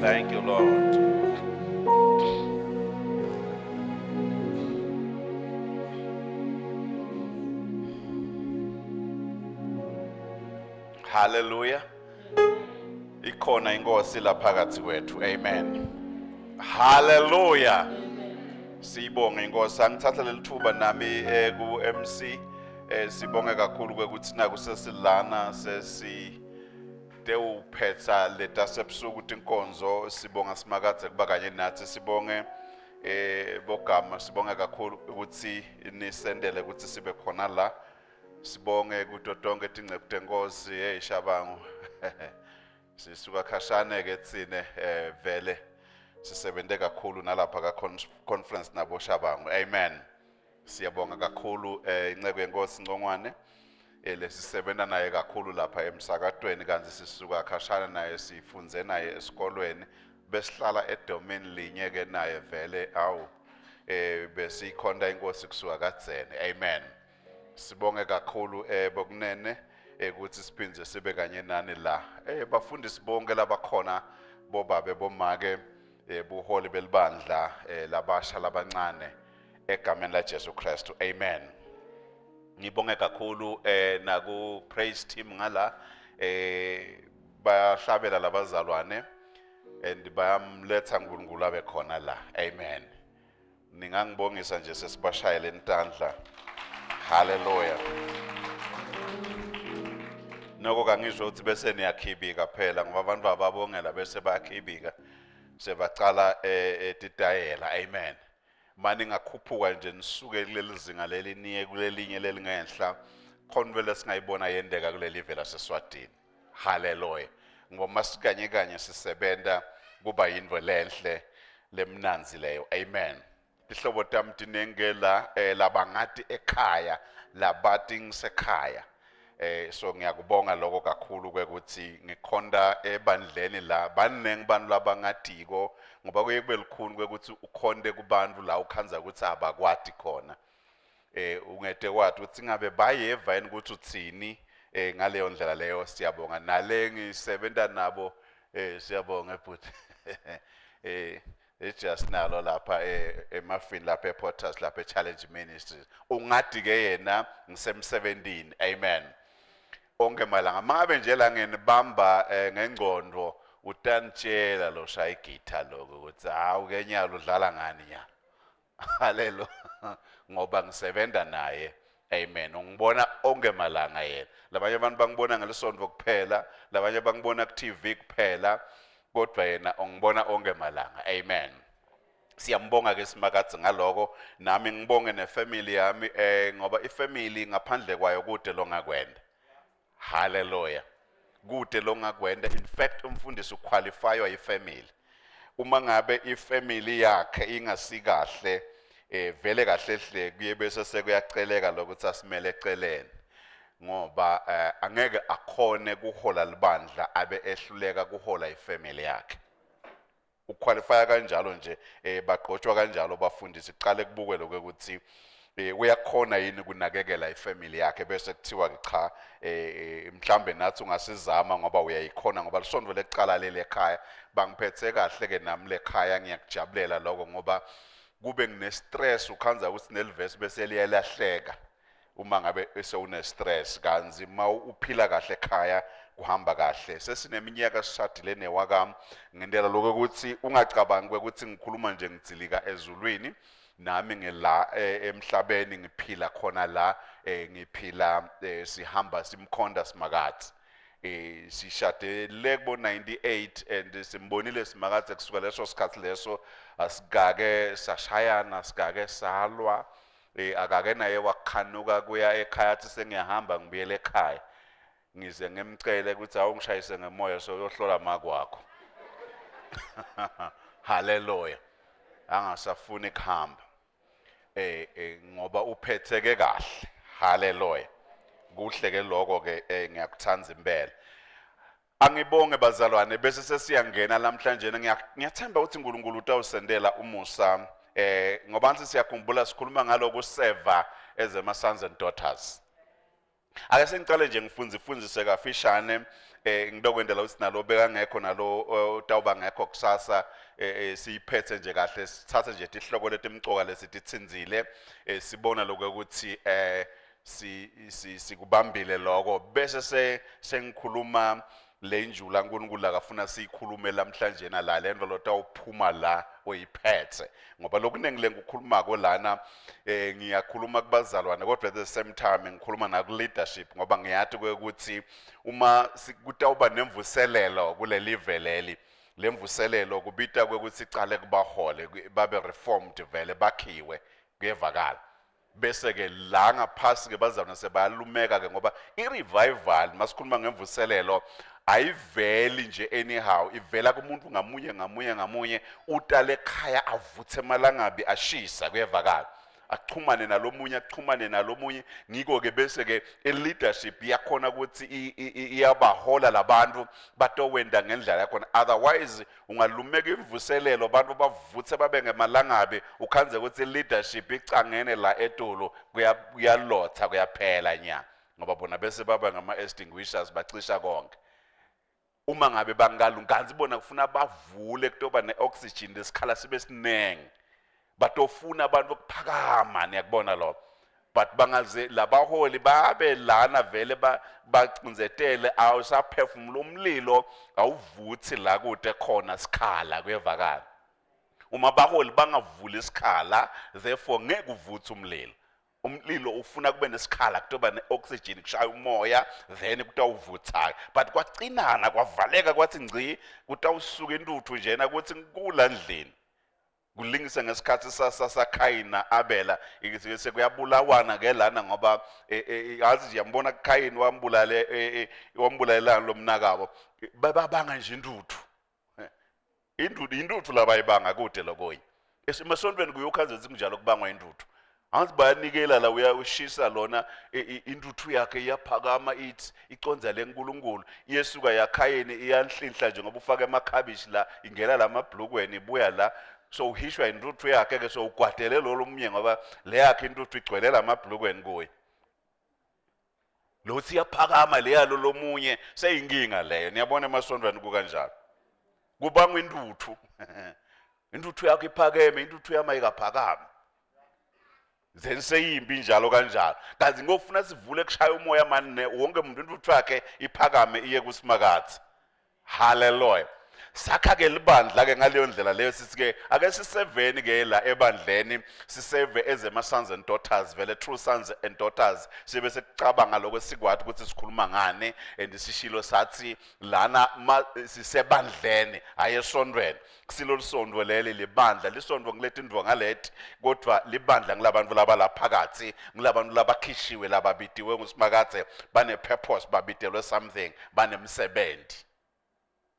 Thank you, Lord. Hallelujah. Ikhona inkosi la phakathi kwethu. Amen. Hallelujah. Sibonge inkosi. Angithatha leli thuba nami ku MC sibonge kakhulu ukuthi naku sesilana uphetha leta sebusuku ukuthi inkonzo sibonga simakade kuba kanye nathi sibonge bogama sibonge kakhulu ukuthi nisendele ukuthi sibe khona la sibonge kuto tonke tingcebo tenkosi Shabangu sisuka khashane ke tsine vele sisebenze kakhulu nalapha ka conference nabo Shabangu. Amen. Siyabonga kakhulu incebo yenkosi Ncongwane lesisebenza naye kakhulu lapha emsakatweni kanti sisuka khashana naye sifunze naye esikolweni besihlala edomain linye ke naye vele awu besikhonda inkosi kusuka kadzene. Amen. Sibonge kakhulu bokunene ukuthi siphinze sibe kanye nani la bafundisi bonke labakhona bobabe bomake buholi belibandla labasha labancane egameni la Jesu Kristu. Amen. Ngibonge kakhulu naku praise team ngala bayahlabela labazalwane and bayamletha uNkulunkulu abe khona la. Amen. Ningangibongisa nje sesibashayele intandla. Hallelujah. Noko kangisho ukuthi bese niyakhibika phela ngoba abantu bababongela bese bayakhibika sebacala etitayela. Amen. Mani ngakhuphuka nje nisuke kuleli zinga leli niye kulelinye lelingenhla khonvele singayibona yendeka kuleli vela seSwatini. Hallelujah. Ngoba masikanye kanye sisebenta kuba yinto lenhle lemnanzi leyo. Amen. Ihlobo tami tinengela labangati ekhaya labathi ngisekhaya. So ngiyakubonga lokho kakhulu kwekuthi ngikhonda ebandleni la banengi bantu labangadiko ngoba kuye kube likhulu kwekuthi ukhonde kubantu la ukhanza ukuthi abakwati khona ungete kwathi uthi ngabe bayeva yini ukuthi uthini ngaleyo ndlela leyo. Siyabonga nale ngisebenza nabo siyabonga futhi just nalo lapha emafini lapha ePorters lapha eChallenge Ministries ungathi ke yena ngisemsebentini. Amen. Onke malanga mangabe nje la ngenibamba ngengcondo utanitshela lo shaya igitha lokho ukuthi hawu kenyalo udlala ngani nya. Hallelujah. Ngoba ngisebenza naye. Amen. Ungibona onke malanga yena. Labanye abantu bangibona ngelesonto kuphela, labanye bangibona ku TV kuphela, kodwa yena ungibona onke malanga. Amen. Siyambonga ke simakade ngaloko nami ngibonge nefamily yami ngoba ifamily ngaphandle kwayo kude longakwenda. Hallelujah. Kude longakwenda. In fact umfundisi uqualifywa ifamily. Uma ngabe ifamily yakhe ingasikahle vele kahle hle kuye bese sekuyaceleka lokuthi asimele eceleni ngoba angeke akhone kuhola libandla abe ehluleka kuhola ifamily yakhe. Uqualify kanjalo nje baqhotshwa kanjalo bafundisi iqale kubukwe lokuthi uyakhona yini kunakekela ifamily yakhe bese kuthiwa cha mhlambe nathi ungasizama ngoba uyayikhona ngoba lisonto leqala leli ekhaya bangiphethe kahle ke nami lekhaya ngiyakujabulela lokho ngoba kube ngine stress ukhanza ukuthi nelivesi bese liyalahleka uma ngabe esewune stress kanzi ma uphila kahle ekhaya kuhamba kahle. Sesineminyaka sishadile newakami ngendlela lokho ukuthi ungacabangi ukuthi ngikhuluma nje ngitsilika ezulwini nami ngila emhlabeni ngiphila khona la ngiphila sihamba simkhonda simakade sishadele kubo 98 and simbonile simakade kusuka leso sikhathi leso asigake sashayana asigake salwa akake naye wakhanuka kuya ekhaya athi sengiyahamba ngibuyele ekhaya ngize ngemcele ukuthi awungishayise ngemoya so yohlola makwakho. Hallelujah. Angasafuni kuhamba ngoba uphetheke kahle. Hallelujah. Kuhle ke lokho ke ngiyakuthanza impela. Angibonge bazalwane bese sesiyangena namhlanje ngiyathemba ukuthi uNkulunkulu utawusendela umusa ngoba nsi siyakhumbula sikhuluma ngaloko seva as ama sons and daughters. ake sengicale nje ngifundise kafishane ngidokwendela usinalo beka ngekho nalo utawuba ngekho kusasa siyiphethe nje kahle sithathe nje ihloko letimcoka lesithi tsinzile sibona lokho ukuthi sikubambile lokho bese sengikhuluma le njula uNkulunkulu akafuna siyikhulume namhlanje la lento lotawuphuma la oyiphethe ngoba lokuningi lengikhuluma ko lana ngiyakhuluma kubazalwane kodwa at the same time ngikhuluma na ku leadership ngoba ngiyathi ukuthi uma kutawuba nemvuselelo kuleli veleli lemvuselelo kubita ukuthi icale kubahole babe reformed vele bakhiwe kuyevakala bese ke la ngaphasi ke bazalwane sebayalumeka ke ngoba i-revival masikhuluma ngemvuselelo ayiveli nje anyhow ivela kumuntu ngamunye utale ekhaya avuthe malangabi ashisa kuyevakala achumane nalomunye ngiko ke bese ke leadership yakhona ukuthi iyabahola labantu batowenda ngendlela yakhona otherwise ungalumeka imvuselelo abantu bavuthe babe ngemalangabi ukhanze ukuthi leadership icangene la etolo kuyalotha kuyaphela nya ngoba bona bese baba ngama extinguishers bacisha konke uma ngabe bangalunganzi bona kufuna bavule kutoba neoxygen lesikhala sibe sinenge batofuna abantu ukuphakama niyakubona lo but bangaze labaholi babe lana vele bacinzetele awusaphefumula umlilo awuvuthi la kude khona sikhala kuyevakala uma baholi bangavula isikhala therefore ngeke uvuthe umlilo ufuna kube nesikhala kutoba neoxygen kushaya umoya then kutawuvutha but kwacinana kwavaleka kwathi ngci kutawusuka intuthu njena ukuthi kulandlini kulingisa ngesikhathi saKhayina Abela ikise kuyabulawana ke lana ngoba yazi nje yambona kuKhayini wambulalela lomnakabo babanga nje intuthu labayibanga kude lokoyi esimasontweni kuyokhanza zinjalo kubangwa intuthu anzi bayanikela la uyashisa lona intuthu yakhe iyaphakama ithi iconza leNkulunkulu iyesuka yaKhayini iyanhlihla nje ngoba ufaka emakhabishi la ingena lamabhlukweni ibuya la so uhishwa intuthu yakhe ke so ugwadele lo lomnye ngoba le yakhe intuthu igcwelela amabhlukweni kuye lothi yaphakama le yalo lomunye seyinkinga leyo niyabona emasontweni kukanjalo kubangwa intuthu intuthu yakhe iphakeme intuthu yama ikaphakama then seyimbi njalo kanjalo kanti ngofuna sivule kushaya umoya manje wonke umuntu intuthu yakhe iphakame iye kusimakathi hallelujah sakha ke libandla ke ngaleyo ndlela leyo sisike ake siseveni ke la ebandleni siseve ezema sons and daughters vele true sons and daughters sibe sekucabanga lokho sikwathi ukuthi sikhuluma ngane and sishilo sathi lana sisebandleni ayesondweni kusilolisondwe leli libandla lisondwe ngilethe indvo ngalethi kodwa libandla ngilabantu labalaphakathi ngilabantu labakhishiwe lababitiwe ngusimakathe bane purpose babitelwe something banemsebenzi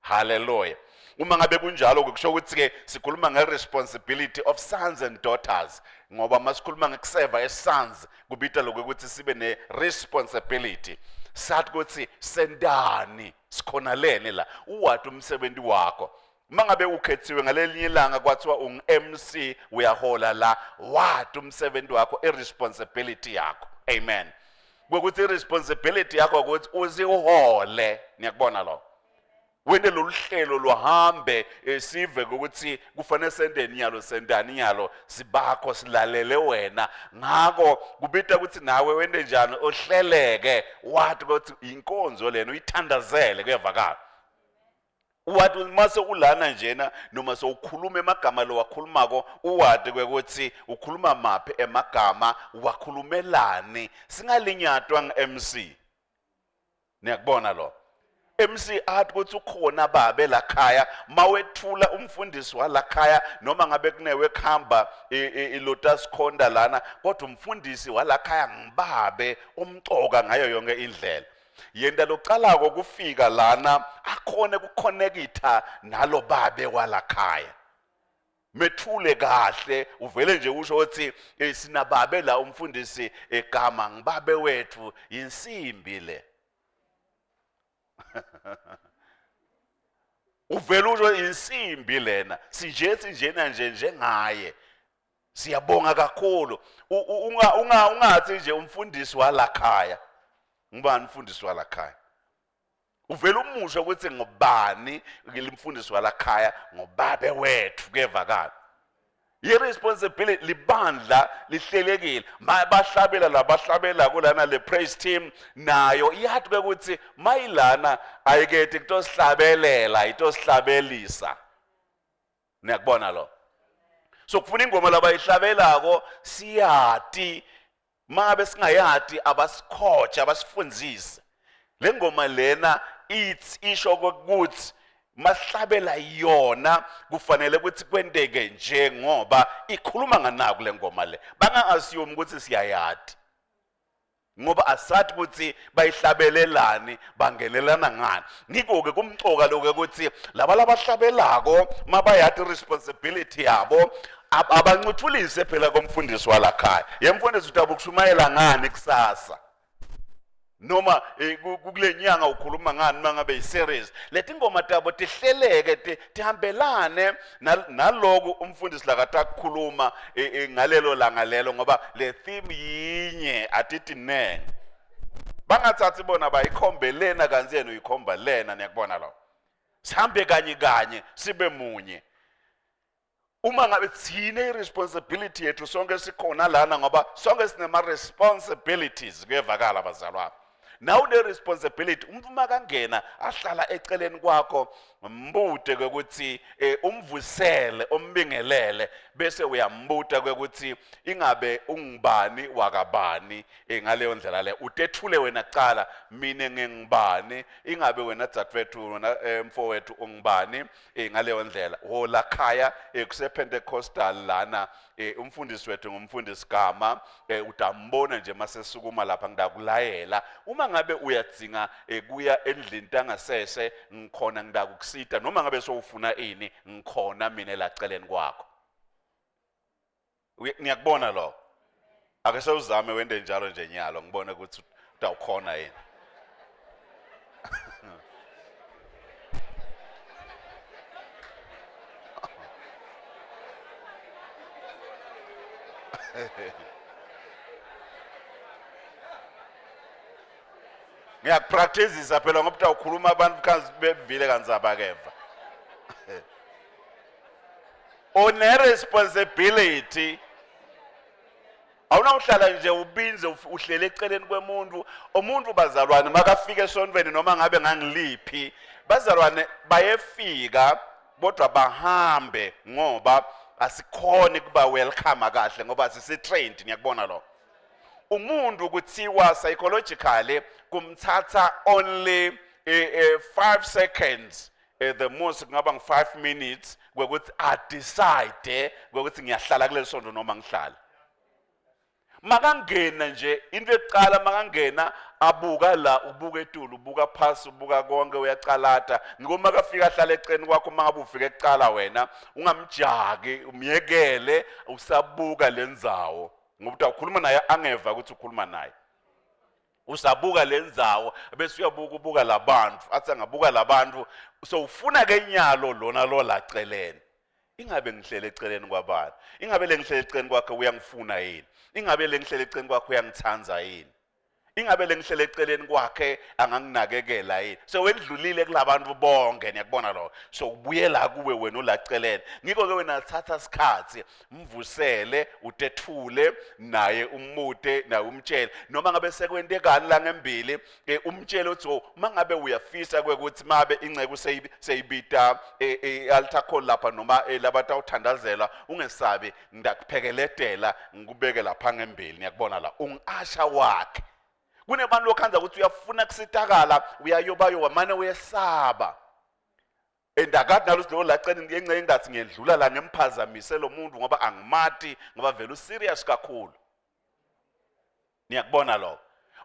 hallelujah uma ngabe kunjalo kusho ukuthi ke sikhuluma ngeresponsibility of sons and daughters ngoba masikhuluma ngekuseva esons kubita lokho ukuthi sibe neresponsibility sathi ukuthi sendani sikhona lene la uwathi umsebenzi wakho mangabe ukhethiwe ngalelinye ilanga kwathiwa ungu-MC uyahola la wathi umsebenzi wakho irresponsibility yakho amen ukuthi irresponsibility yakho ukuthi uzihole niyakubona lo wena loluhlelo luhambe sive ukuthi kufanele sendeni nyalo sendani nyalo sibakho silalele wena ngako kubita ukuthi nawe wende njani ohleleke wathi ukuthi inkonzo lena uyithandazele kuyevakala wathi mase ulana njena noma sowukhuluma emagama lo wakhulumako uwathi ukuthi ukhuluma maphi emagama wakhulumelani singalinyatwa ngeMC niyakubona lo MC athi ukuthi ukhona babe la khaya mawethula umfundisi wala khaya noma ngabe kunewe khamba ilotus khonda lana kodwa umfundisi wala khaya ngibabe umcoka ngayo yonke indlela yenda localako kufika lana akhone ukuconnecta nalo babe wala khaya methule kahle uvele nje usho ukuthi sinababe la umfundisi egama ngibabe wethu insimbi le uvela usho insimbi lena sinjena nje njengaye siyabonga kakhulu ungathi nje umfundisi wala khaya ngubani umfundisi walakhaya uvela umusho ukuthi ngobani ngimfundisi walakhaya ngobabe wethu kuyevakala irresponsibility libandla lihlelekile bahlabela labahlabela kulana le praise team nayo iyathi ukuthi mayilana ayiketi into sihlabelela into sihlabelisa niyakubona lo so kufuna ingoma labayihlabelako siyati mabe singayati abasikhoja abasifundzise le ngoma lena isho ukuthi masihlabela yona kufanele ukuthi kwenteke nje ngoba ikhuluma nganaku le ngoma le banga-assume ukuthi siyayati ngoba asathi ukuthi bayihlabelelani bangenelana ngani ngiko-ke kumcoka lokho ukuthi laba labahlabelako mabayati responsibility yabo abancuthulise phela komfundisi walakhaya yemfundisi ukuthi abukushumayela ngani kusasa noma kule nyanga ukhuluma ngani mangabe yi-series leti ngoma tabo tihleleke tihambelane naloku umfundisi lakata kukhuluma ngalelo langa lelo ngoba le theme yinye atithi nene bangathathi bona bayikhombe lena kanti yena uyikhomba lena niyakubona lo sihambe kanye kanye sibe munye uma ngabe thine irresponsibility yethu sonke sikhona lana ngoba sonke sinema responsibilities kuyevakala bazalwane now the responsibility umuntu makangena ahlala eceleni kwakho mbude ukuthi umvusele umbingelele bese uyambuta ukuthi ingabe ungibani wakabani ngaleyo ndlela le utethule wena cala mina ngingibani ingabe wena dzatwethu wena mfowethu ungibani ngaleyo ndlela wolakhaya kusePentecostal lana umfundisi wethu ngumfundisi Gama utambona nje masesukuma lapha ngidakulayela uma ngabe uyadzinga kuya endlini tangasese ngikhona ngidakukusita noma ngabe sowufuna ini ngikhona mina laceleni kwakho ngiyakubona lo ake sewuzame wende njalo nje nyalo ngibone ukuthi utawukhona yini ngiyakupracticeisa phela ngoba utawukhuluma abantu kanzi bevile kanzaba keva one responsibility awunawuhlala nje ubinze uhlele eceleni kwemuntu umuntu bazalwane makafika esontweni noma ngabe ngangiliphi bazalwane bayefika kodwa bahambe ngoba asikhoni kuba welcome kahle ngoba sisi-trained ngiyakubona lo umuntu kuthiwa psychologically kumthatha only 5 seconds the most kungaba ngi5 minutes kwekuthi decide kwekuthi ngiyahlala kuleli sonto noma ngihlala makangena nje into eqala makangena abuka la ubuka etulu ubuka phasi ubuka konke uyacalata ngikoma kafika ahlala eceleni kwakho mangabe ufika ekuqala wena ungamjaki umyekele usabuka lendzawo ngoba ukhuluma naye angeva ukuthi ukhuluma naye usabuka lendzawo bese uyabuka labantu athi angabuka labantu so ufuna ke nyalo lona lo laceleni ingabe ngihlele eceleni kwabantu ingabe lengihlele eceleni kwakhe uyangifuna yini ingabe lengihlele eceleni kwakhe uyangithanza yini ingabe lengihlele eceleni kwakhe anganginakekela yini so wedlulile kulabantu bonke niyakubona lo so ubuyela kuwe wena ulaceleni ngiko ke wena thatha isikhathi mvusele utethule naye umute naye umtshele noma ngabe sekwentekani la ngembili umtshele uthi mangabe uyafisa kwekuthi mabe inceke seyibita altar call lapha noma labantu awuthandazela ungesabi ngidakuphekeledela ngikubeke lapha ngembili niyakubona la ungasha wakhe kunebantu lokhanza ukuthi uyafuna kusitakala uyayobayoba mane uyesaba endakade nalo lo lacela ngiyengceke ngathi ngiyedlula la ngemphazamise lo muntu ngoba angimati ngoba vele userious kakhulu niyakubona lo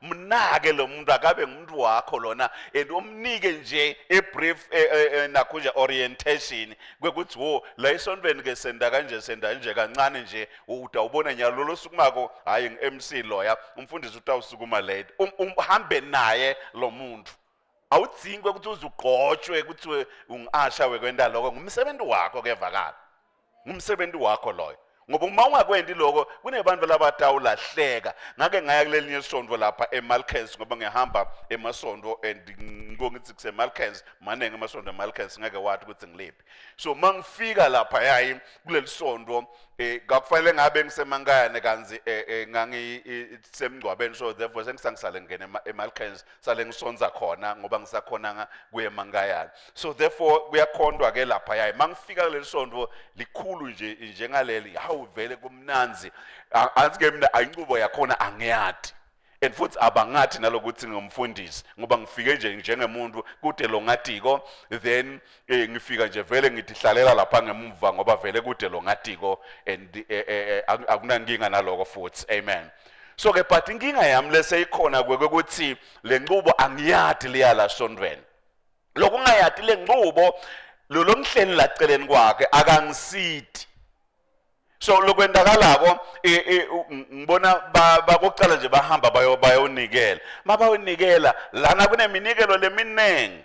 mnake lo muntu akabe ngumuntu wakho lona and umnike nje brief nakhunje orientation kwekuthi wo la esontweni ke senda kanje kancane nje utawubona nyalo lo sukumako hayi ngi-MC loya umfundisi utawusukuma late uhambe naye lo muntu awudzingi ukuthi uzugqotshwe ukuthi ungasha wekwenda lokho ngumsebenzi wakho kevakala ngumsebenzi wakho loyo ngoba uma ungakwendi lokho kunebantu labatawulahleka. Ngake ngaya kulelinye isonto lapha eMalkens ngoba ngihamba emasonto and ngithi kuseMalkens manenge emasonto eMalkens ngeke wathi ukuthi ngiliphi. So mangifika lapha yayi kuleli sonto ngakufanele ngabe ngisemangane kanzi ngangisemgcwabeni, so therefore sengisangisale ngene eMalkens sale ngisonza khona ngoba ngisakhona kuye mangayana. So therefore kuyakhondwa ke lapha yayi mangifika kuleli sonto likhulu nje njengaleli hawu vele kumnanzi anzike mina ayinqubo yakhona angiyadi and futhi abangathi nalokuthi ngumfundisi ngoba ngifike nje njengemuntu kude lo ngatiko then ngifika nje vele ngithi hlalela lapha ngemuva ngoba vele kude lo ngatiko and akunankinga naloko futhi. Amen. So ke but inkinga yami leseyikhona ukuthi le nqubo angiyadi liyala sondweni. Lokho ngayadi le nqubo lo ngihleli la celeni kwakhe akangisithi. So lokwendakalako ngibona bakokucala nje bahamba bayonikela. Mabayonikela lana kuneminikelo leminengi.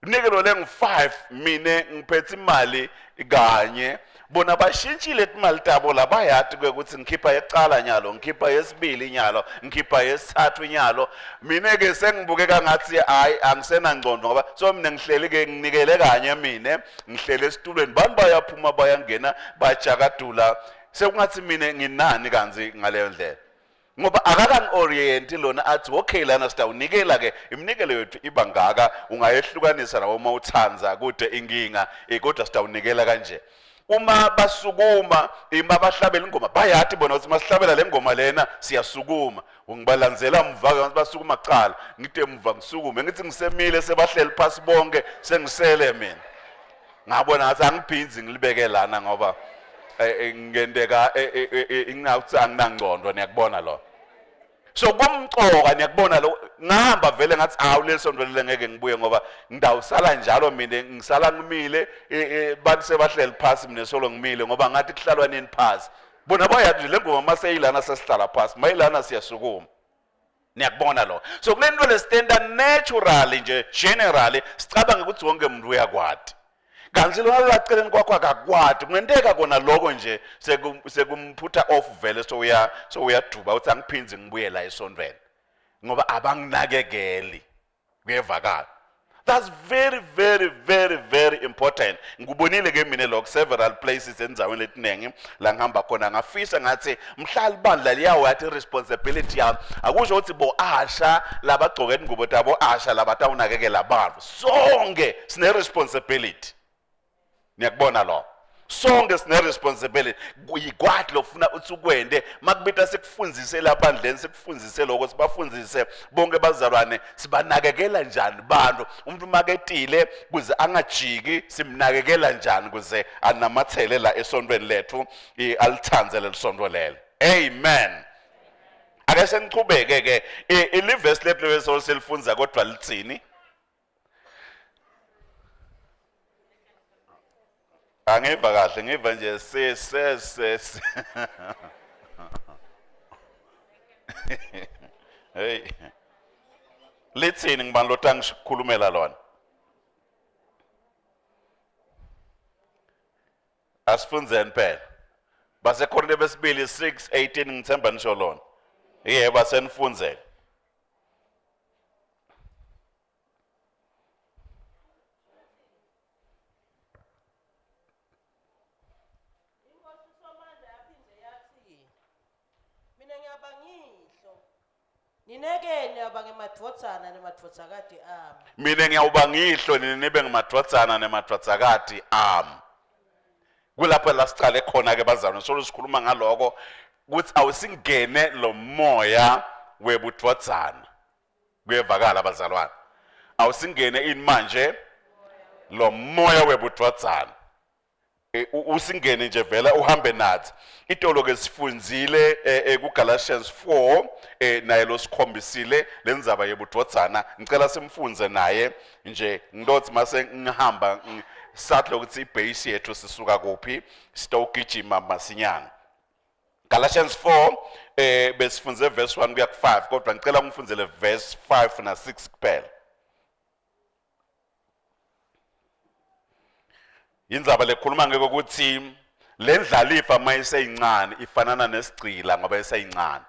Inikelo lengu5 mine ngiphethe imali kanye. Bona bashintshile imali tabo la bayathi ukuthi ngikhipha yecala nyalo, ngikhipha yesibili nyalo, ngikhipha yesithathu nyalo. Mina ke sengibukeka ngathi hayi angisena ngcondo ngoba so mina ngihleli ke nginikele kanye mina ngihlele esitulweni bani bayaphuma bayangena bajakadula sekungathi mina nginani kanzi ngaleyo ndlela. Ngoba akakangiorient lona athi okay lana sitawunikela ke iminikelo yethu ibangaka ungayehlukanisa nawo uma uthanza kude inkinga kodwa sitawunikela kanje. Uma basukuma bahlabela ingoma bayathi bona ukuthi masihlabela le ngoma lena siyasukuma ungibalandzela mva basukuma kuqala ngithi emva ngisukume ngithi ngisemile sebahleli phasi bonke sengisele mina ngabona ngathi angiphinzi ngilibeke lana ngoba ngendeka ingawuthi anginangcondo niyakubona lo. So kumxoka niyakubona lo ngihamba vele ngathi awu lesonto lele ngeke ngibuye ngoba ngidawusala njalo mina ngisala ngimile bathi sebahleli phasi mina solo ngimile ngoba ngathi kuhlalwa nini phasi. Bona bayathi le ngoma maseyilana sesihlala phasi mayilana siyasukuma. Niyakubona lo. So kulento le standard naturally nje generally sicabanga ukuthi wonke umuntu uyakwadi. Kanti lo laceleni kwakho akakwadi kungenteka kona lokho nje sekumphutha off vele so uyaduba uthi angiphinzi ngibuye la esontweni ngoba abanginakekeli kuyevakala. That's very very very very important. Ngibonile ke mina lokho several places enzaweni letinengi la ngihamba khona ngafisa ngathi mhlali bandla liyawo yathi responsibility yami akusho ukuthi bo Asha labagcoke ingubo tabo Asha labatawunakekela abantu sonke sine responsibility. Niyakubona lo sonke sine responsibility kuyikwadi lokufuna uthi ukwende makubita sikufunzise labandleni sikufunzise lokho sibafunzise bonke bazalwane sibanakekela njani bantu umuntu maketile kuze angajiki simnakekela njani kuze anamathele la esontweni lethu alithanze lesonto lelo. Amen. Ake sengiqhubeke ke ilivesi lethu lesolifunza kodwa lithini angiva kahle ngiva nje ses hey lithini ngibani lo tangikhulumela lona asifunzeni phela baseKorinte besibili 6:18 ngithemba nisho lona yebo asenifunzele. Ninekeni abange madvodzana nemadvodzakati ami. Mina ngiyawuba ngihlo nibe ngemadvodzana nemadvodzakati ami. Kulapho la sicale khona ke bazalwane solo sikhuluma ngaloko ukuthi awusingene lo moya webudvodzana. Kuyevakala bazalwane. Awusingene ini manje lo moya webudvodzana. Usingene nje vela uhambe nathi itolo ke sifunzile kuGalatians 4 naye lo sikhombisile lenzaba yebudvodzana ngicela simfunze naye nje ngilothi mase ngihamba sathi lokuthi ibase yethu sisuka kuphi sitawugijima masinyana. Galatians 4 besifunze verse 1 kuya ku5 kodwa ngicela ngifunzele verse 5 na 6 kuphela. Inzaba lekhuluma ngeke ukuthi Le ndlalifa mayiseyincane ifanana nesigcila ngoba iseyincane.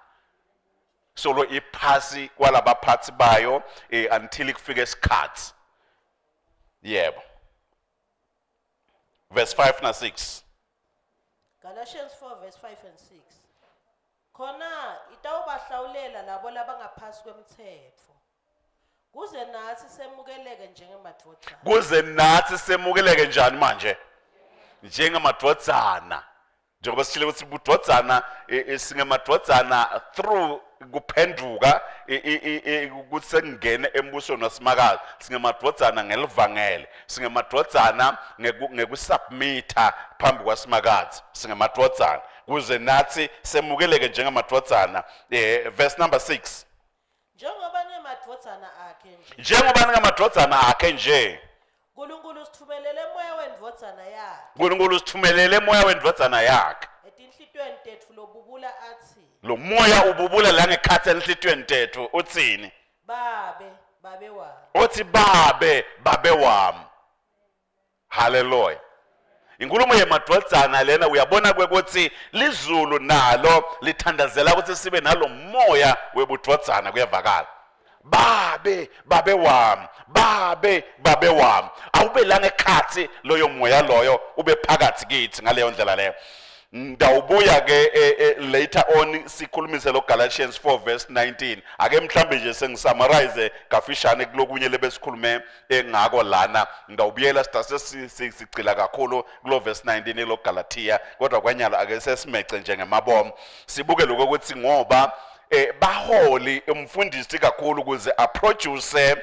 Solo iphasi kwalabaphathi bayo until kufike isikhathi. Yebo. Verse 5 na 6. Galatians 4 verse 5 and 6. Khona itawubahlawulela labo labangaphasi kwemthetfo. Kuze nathi semukeleke njengemadvodzana. Kuze nathi semukeleke njani manje? Njengemadvodzana. Njengoba sithile ukuthi budvodzana singemadvodzana through kuphenduka ukuthi sengene embusweni wasimakazi. Singemadvodzana ngelivangele. Singemadvodzana ngekusubmita phambi kwasimakazi. Singemadvodzana. Kuze nathi semukeleke njengemadvodzana. Verse number 6. Njengoba nemadvodzana akhe nje. Njengoba ningamadvodzana akhe nje. uNkulunkulu sithumelele moya wendvodzana yakhe. uNkulunkulu sithumelele moya wendvodzana yakhe. Etinhlitweni tetfu lobubula athi. Lo moya ububula la ngekhathi enhlitweni tethu uthini? Babe wami. Uthi babe wami. Hallelujah. Inkulumo yemadvodzana lena uyabona kwekuthi lizulu nalo lithandazela ukuthi sibe nalo moya webudvodzana kuyavakala. Babe wami. Babe wami. Awube la ngekhathi loyo moya loyo ube phakathi kithi ngaleyo ndlela leyo. Ndawubuya ke later on sikhulumise lo Galatians 4 verse 19. Ake mhlambe nje sengisummarize kafishane kulokunye lebesikhulume engako lana. Ndawubuyela sicila kakhulu kulo verse 19 lo Galatia kodwa kwanyala ake sesimece njengemabomo. Sibuke lokho ukuthi ngoba baholi umfundisi kakhulu ukuze approduce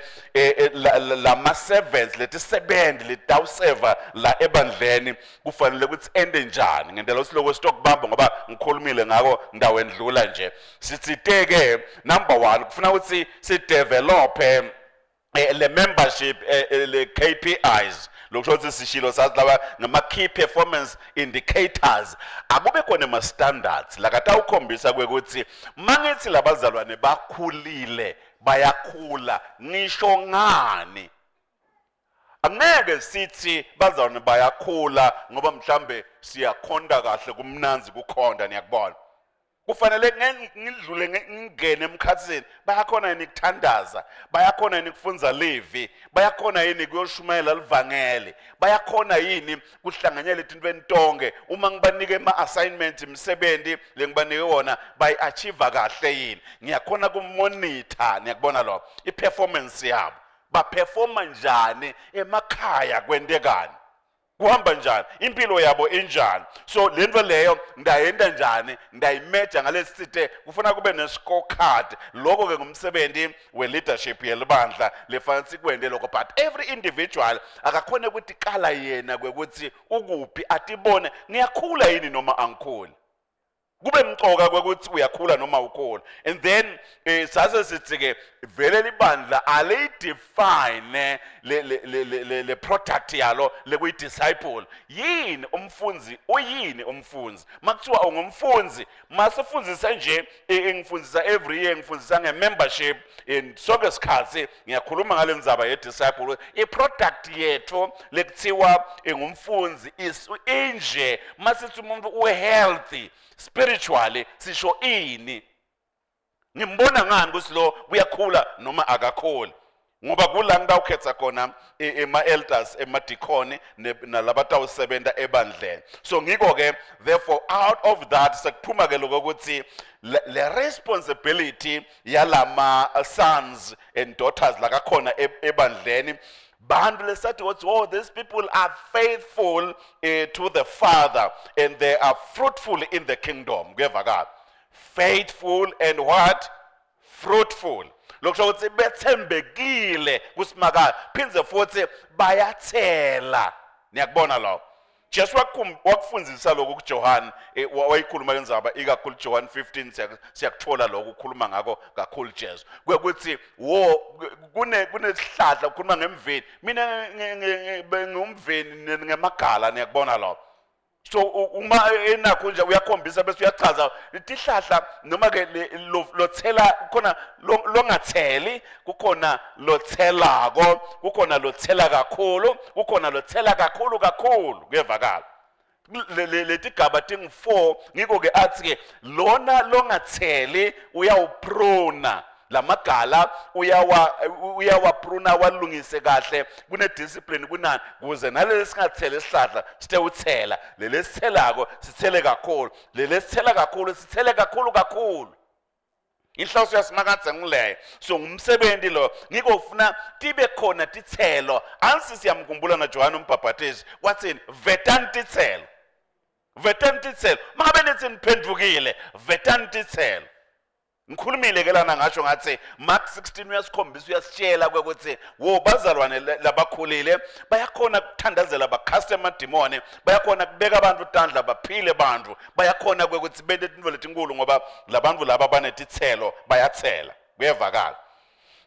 lama servants letisebenzi letawuseva la ebandleni kufanele ukuthi ende njani ngendlela usiloko sitokubamba ngoba ngikhulumile ngako ndawo endlula nje sithiteke number 1 kufuna ukuthi si develop le membership le KPIs lokho ukuthi sishilo sazi laba ngama key performance indicators akube khona ama standards la kata ukhombisa kwekuthi mangithi labazalwane bakhulile bayakhula ngisho ngani angeke sithi bazalwane bayakhula ngoba mhlambe siyakhonda kahle kumnanzi kukhonda niyakubona kufanele ngidlule ngingene emkhathini bayakhona yini ukuthandaza bayakhona yini ukufunza livi bayakhona yini kuyoshumayela livangele bayakhona yini kuhlanganyela izinto entonge uma ngibanike ama assignment imisebenzi lengibanike wona bayiachieve kahle yini ngiyakhona kumonitor niyakubona lo iperformance yabo baperforma njani emakhaya kwentekani kuhamba njani impilo yabo enjani so lento leyo ndayenda njani ndayimeja ngalesithe kufuna kube ne scorecard lokho ke ngumsebenzi we leadership yelibandla lefanele sikwende lokho but every individual akakhona ukuthi kala yena kwekuthi ukuphi atibone ngiyakhula yini noma angikhuli kube mcoka kwekuthi uyakhula noma ukhula and then sase sithi ke vele libandla alidefine le product yalo lekuyi disciple yini umfunzi uyini umfunzi makuthiwa ungumfunzi masifundisa nje ngifundisa every year ngifundisa ngemembership sonke isikhathi ngiyakhuluma ngale ndzaba ye disciple iproduct yethu lekuthiwa ngumfunzi is inje masithi umuntu uhealthy spiritually sisho ini ngimbona ngani ukuthi lo uyakhula noma akakhuli ngoba kula ngidawukhetha khona ema elders emadikoni nalabatawusebenza ebandleni so ngiko ke therefore out of that sekuphuma ke lokho ukuthi le responsibility yalama sons and daughters la kakhona ebandleni bantu lesathi ukuthi oh these people are faithful to the Father and they are fruitful in the kingdom kuyevakala faithful and what fruitful lokho ukuthi bethembekile kusimakazi phinze futhi bayathela niyakubona lo Jesu wakufundzisa lokho kuJohn wayikhuluma lenzaba ikakhulu John 15 siyakuthola lokho ukukhuluma ngako kakhulu Jesu kwekuthi wo kunesihlahla ukukhuluma ngemveni mina ngumveni ngemagala niyakubona lo so uma enakho nje uyakhombisa bese uyachaza letihlahla noma ke lothela khona longatheli kukhona lothelako kukhona lothela kakhulu kukhona lothela kakhulu kuyevakala leti gaba tingu-4 ngiko ke athi ke lona longatheli uyawupruna lamagala uyawapruna walungise kahle kune-discipline kunani kuze naleli singathele isihlahla sithe uthela leli sithelako sithele kakhulu leli sithela kakhulu sithele kakhulu inhloso yasimakadze ngileyo so ngumsebenzi lo ngiko ufuna tibe khona tithelo ansi siyamkhumbula na Johana umbhaphathizi wathini vetani tithelo mangabe nithi niphendvukile vetani tithelo ngikhulumile ke lana ngasho ngathi Mark 16 uyasikhombisa uyasitshela ukuthi wo bazalwane labakhulile bayakhona ukuthandazela abakhasta amadimoni bayakhona kubeka abantu utandla baphile abantu bayakhona ukuthi bende into letinkulu ngoba labantu laba banetithelo bayathela kuyevakala.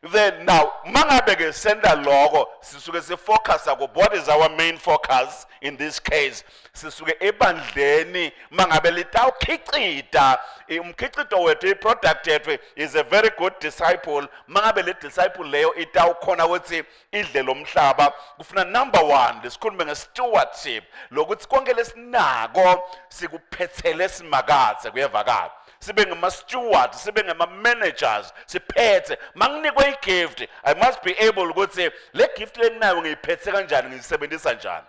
Then now mangabe ke senda lokho sisuke sifocus ako what is our main focus in this case sisuke ebandleni mangabe litawukhicita umkhicito wethu iproduct yethu is a very good disciple mangabe le disciple leyo itawukhona ukuthi idle lomhlaba kufuna number 1 lesikhulume nge-stewardship lokuthi konke lesinako sikuphethele simakathe kuyevakala sibe ngama-steward sibe ngama-managers siphethe manginikwe i-gift I must be able ukuthi le gift lenginayo ngiyiphethe kanjani ngiyisebenzisa njani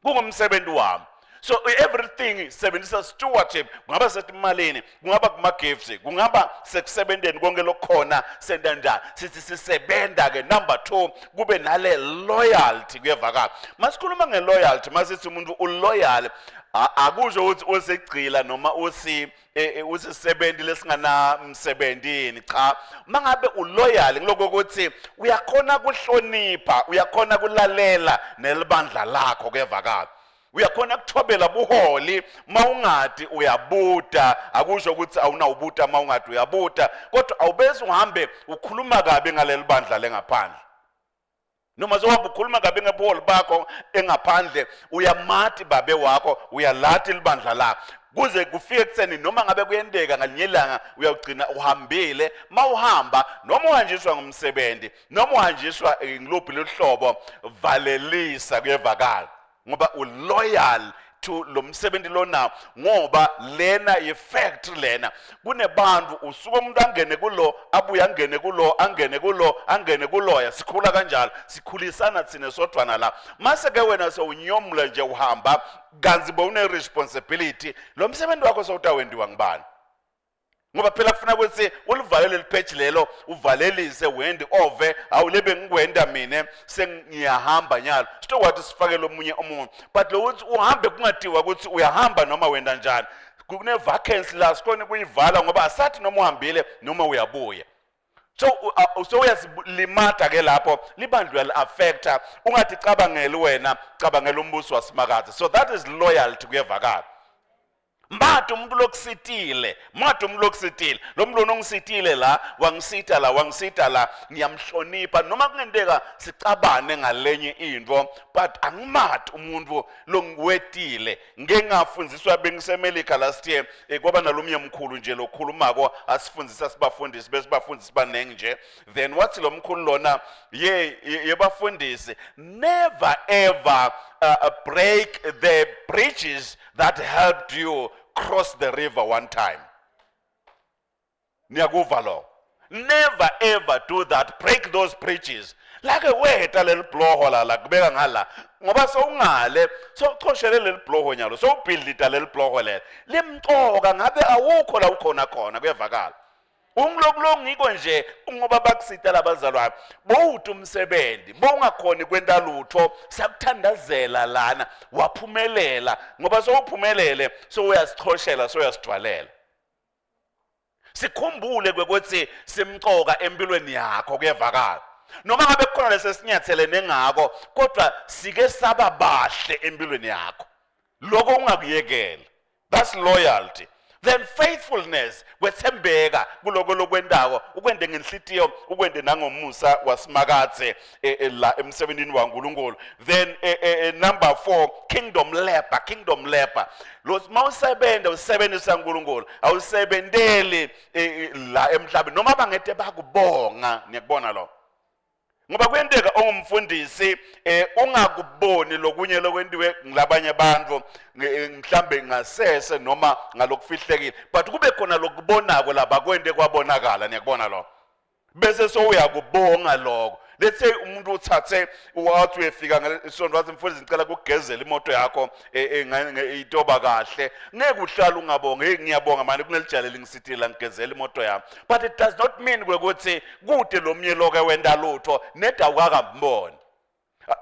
kungumsebenzi wami so everything sebenzisa stewardship kungaba setimalini kungaba kuma-gifts kungaba sekusebenzeni konke lokhona senda njani sithi sisebenda ke number 2 kube nale loyalty kuyevakala masikhuluma nge-loyalty masithi umuntu uloyal akusho ukuthi usegcila noma usisebenzi lesingana msebenzini cha mangabe uloyal ngiloko ukuthi uyakhona kuhlonipha uyakhona kulalela nelibandla lakho kuyevakala uyakhona kuthobela buholi mawungadi uyabuta akusho ukuthi awunawubuta mawungadi uyabuta kodwa awubese uhambe ukhuluma kabi ngaleli bandla lengaphandle noma zohamba ukhuluma kabi ngebuholi bakho engaphandle uyamati babe wakho uyalathi libandla lakho kuze kufike ekutheni noma ngabe kuyendeka ngalinyelanga uyagcina uhambile mawuhamba noma uhanjiswa ngumsebenzi noma uhanjiswa ngiluphi lohlobo valelisa kuyevakala ngoba uloyal to lo msebenzi lona ngoba lena yi-factory lena kunebantu usuke umuntu angene kulo abuye angene kuloya sikhula kanjalo sikhulisana thina sodwana la mase ke wena sewunyomula nje uhamba kanzi bone responsibility lo msebenzi wakho sowutawendiwa ngibani ngoba phela kufuna ukuthi ulivalele lipage lelo uvalelise wendi ove awulebe ngikwenda mina sengiyahamba nyalo sitokwathi sifakele omunye umuntu but lo ukuthi uhambe kungadiwa ukuthi uyahamba noma wenda njani kune vacancy la sikone kuyivala ngoba asathi noma uhambile noma uyabuya so uyazilimata ke lapho libandla li-affecta ungathi cabangele wena cabangela umbuso wasimakade so that is loyalty kuyevakala Mbathu umuntu lokusitile lo muntu onongisitile la wangisita la ngiyamhlonipha noma kungendeka sicabane ngalenye into but angimathi umuntu longiwetile ngengafundziswa bengisemelika last year kwaba nalomnye mkhulu nje lokhulumako asifundisa sibafundisi besibafundisi banenge nje then wathi lo mkhulu lona yebafundisi never ever break the bridges that helped you cross the river one time. Niyakuva lo. Never ever do that. Break those bridges. Like weta leli bloho la kubeka ngala. Ngoba sowungale sochoshele leli bloho nyalo. So buildita leli bloho le. Limcoka ngabe awukho la ukhona khona kuyevakala. Ungilokulo ngiko nje ngoba bakusita labazalwane bowuthi umsebenzi bowungakhona kwenta lutho sakuthandazela lana waphumelela ngoba sowuphumelele so uyasichoshela so uyasidwalela sikhumbule ukuthi simcoka empilweni yakho kuyevakala noma ngabe kukhona lesesinyathele nengako kodwa sike saba bahle empilweni yakho lokho ungakuyekela that's loyalty. Then faithfulness kwethembeka kuloko lokwendako ukwende ngenhlitiyo ukwende nangomusa wasimakathe la emsebenzini waNkulunkulu. Then number 4 kingdom labor lo mawusebenza usebenzisa uNkulunkulu awusebenzeli la emhlabeni noma bangete bakubonga ngiyakubona lo ngoba kwenteka ongumfundisi ungakuboni lokunye lokwendiwe ngilabanye abantu mhlambe ngasese noma ngalokufihlekile but kube khona lokubonako lapha kwente kwabonakala niyakubona lo bese so uyakubonga lokho let's say umuntu uthathe wathi uyefika ngesonto wathi mfundisi ngicela ukugezela imoto yakho itoba kahle ngeke uhlala ungabonga ngiyabonga manje kunelijalela ngisithile ngigezela imoto yami but it does not mean ukuthi kude lo myelo wenda lutho neda ukakamboni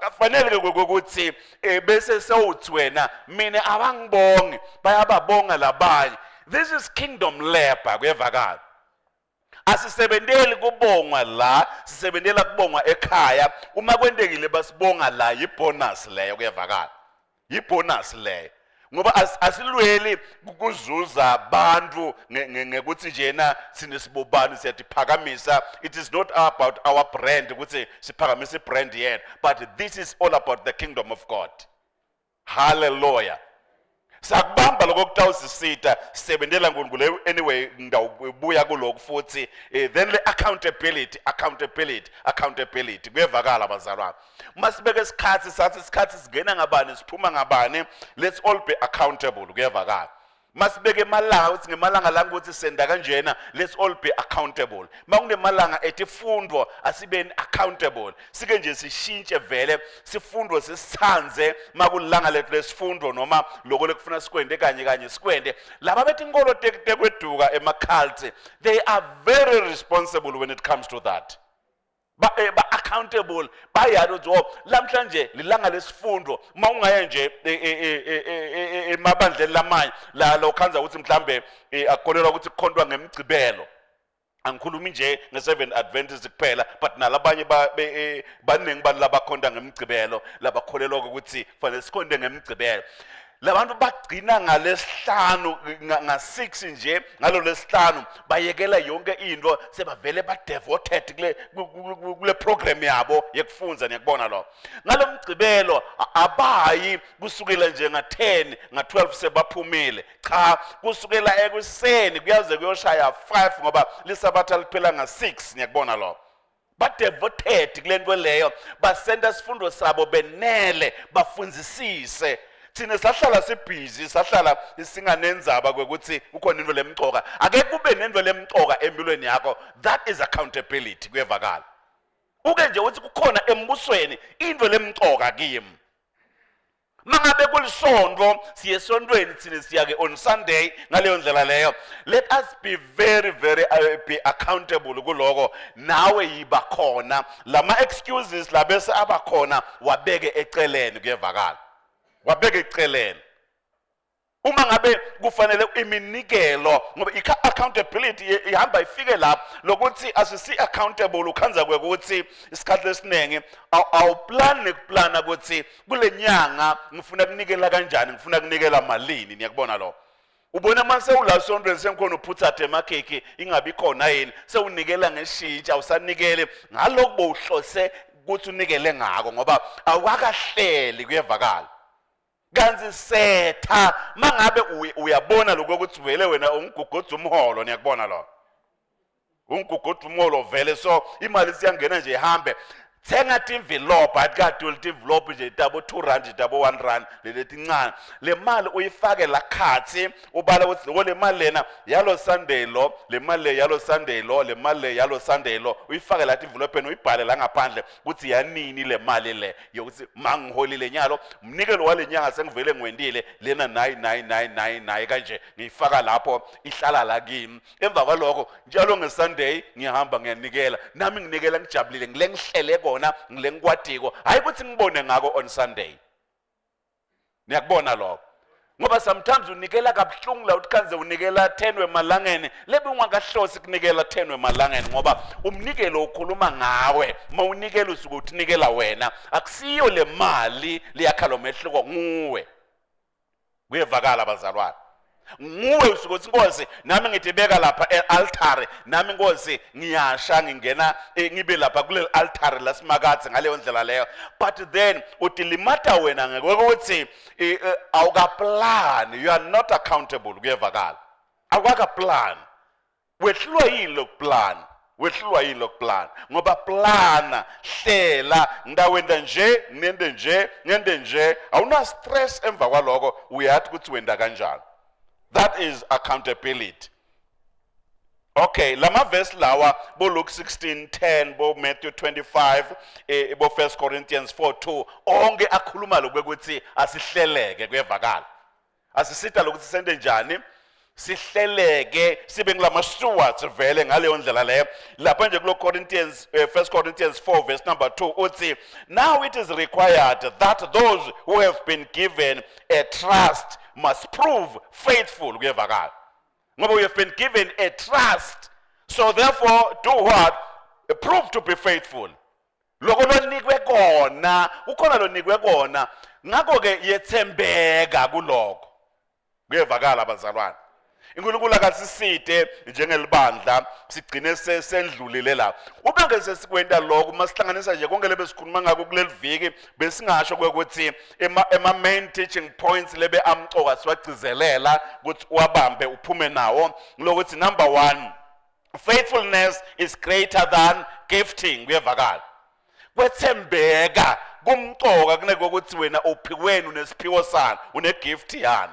afanele ukuthi bese sewuthi wena mina abangibongi bayababonga labanye. This is kingdom labor kuyevakala. Asisebenzeli kubongwa la sisebenzela kubongwa ekhaya uma kwendekile basibonga la yibonus leyo kuyevakala yibonus leyo ngoba asilweli ukuzuza abantu ngekuthi njena sinesibobani siyatiphakamisa. It is not about our brand ukuthi siphakamisa brand yet but this is all about the kingdom of God. Hallelujah. Sakubamba lokutawusisita sisebenzela uNkulunkulu anyway ngidawubuya kuloko futhi then le accountability kuyevakala bazalwane masibeke isikhathi sathi isikhathi singena ngabani siphuma ngabani let's all be accountable kuyevakala masibeke emalanga uthi ngemalanga la ukuthi senda kanjena let's all be accountable makunemalanga etifundwa asibeni accountable sike nje sishintshe vele sifundwe sisithanze makulanga lethu lesifundwa noma lokho lekufuna sikwende kanye sikwende laba bethi inkolo tekweduka emacults they are very responsible when it comes to that ba accountable bayalo jo lamhlanje lilanga lesifundo mawungaye nje emabandleni lamanye la lokhanza ukuthi mhlambe akholelwa ukuthi kukhondwa ngemgcibelo angikhulumi nje nge7 Adventist kuphela but nalabanye baningi bantu labakhonda ngemgcibelo labakholelwa ukuthi fanele sikhonde ngemgcibelo. Labantu bagcina ngalesihlanu nga6 nje ngalo lesihlanu bayekela yonke into sebavele ba devoted kule program yabo yekufundza niyakubona lo ngalo mgcibelo abayi kusukela nje nga10 nga12 sebaphumile cha kusukela ekuseni kuyaze kuyoshaya 5 ngoba lisabatha liphela nga6 niyakubona lo ba devoted kule nto leyo basenda sifundo sabo benele bafundzisise. Thina sahlala sibhizi sahlala singanenzaba kwekuthi ukhona into lemcoka ake kube nento lemcoka empilweni yakho that is accountability kuyevakala uke nje uthi kukhona embusweni into lemcoka kimi mangabe kulisonto siye esontweni thina siyake on Sunday ngaleyo ndlela leyo let us be very be accountable kuloko nawe yiba khona lama excuses labese abakhona wabeke eceleni kuyevakala wabeke eceleni uma ngabe kufanele iminikelo ngoba accountability ihamba ifike lapha lokuthi asisi accountable ukhanza kwekuthi isikhathi lesinenge awuplan nekuplana ukuthi kule nyanga ngifuna kunikela kanjani ngifuna kunikela malini niyakubona lo ubona mase ulasontweni senkhona uphuthathe emakhekhe ingabi khona yini sewunikela ngeshintsha awusanikele ngaloko bowuhlose ukuthi unikele ngako ngoba awukakahleli kuyevakala kanzi setha mangabe uyabona lokho ukuthi vele wena ungugogodza umholo niyakubona lo ungugogodza umholo vele so imali siyangena nje ihambe thenga envelope akadult envelope nje tabo 2 rand tabo 1 rand lelethi incane le mali uyifake la khathi ubala ukuthi le mali lena yalo Sunday lo le mali yalo Sunday lo le mali yalo Sunday lo uyifake la envelope uyibhale la ngaphandle ukuthi yanini le mali le yokuthi mangiholile nyalo umnikelo wale nyanga sengivele ngwendile lena nayi kanje ngiyifaka lapho ihlala la kimi emva kwaloko njalo ngeSunday ngiyahamba ngiyanikela nami nginikela ngijabulile ngilengihlele kona ngilengikwadiko hayi ukuthi ngibone ngako on Sunday niyakubona lokho ngoba sometimes unikela kabuhlungu la utkanze unikela 10 wemalangeni lebe ungakahlosi kunikela 10 wemalangeni ngoba umnikelo ukhuluma ngawe mawunikela usuku uthinikela wena akusiyo le mali liyakhala omehluko nguwe kuyevakala bazalwane nguwe usuku inkosi nami ngitibeka lapha ealtar nami inkosi ngiyasha ngingena ngibe lapha kule altar lasimakathe ngaleyo ndlela leyo but then utilimata wena ngekuthi awukaplan you are not accountable kuyevakala awukaka plan wehlulwa yini lokuplan wehlulwa yini lokuplan ngoba plana hlela ngidawenda nje ngende nje awuna stress emva kwaloko uyathi ukuthi wenda kanjani. That is accountability. Okay, lama verse lawa bo Luke 16:10 bo Matthew 25 bo 1 Corinthians 4:2 onke akhuluma lokuthi asihleleke kuyevakala. Asisita lokuthi sende njani sihleleke sibe ngilama stewards vele ngaleyo ndlela leyo. Lapha nje kulo Corinthians 1 Corinthians 4 verse number 2 uthi now it is required that those who have been given a trust must prove faithful kuyevakala. Ngoba we have been given a trust, so therefore do what? Prove to be faithful. Lokho lonikwe kona ukhona lonikwe kona ngakho ke yethembeka kuloko kuyevakala abazalwane. iNkulunkulu akasisite njengelibandla sigcine sendlulile la. Uma ngeke sikwenda lokho masihlanganisa nje konke lebesikhuluma ngako kuleli viki besingasho ukuthi ema main teaching points lebe amcoka siwagcizelela ukuthi uwabambe uphume nawo lokuthi number 1 faithfulness is greater than gifting kuyevakala. Kwethembeka kumcoka kuneke ukuthi wena uphiweni unesiphiwo sani unegift yani.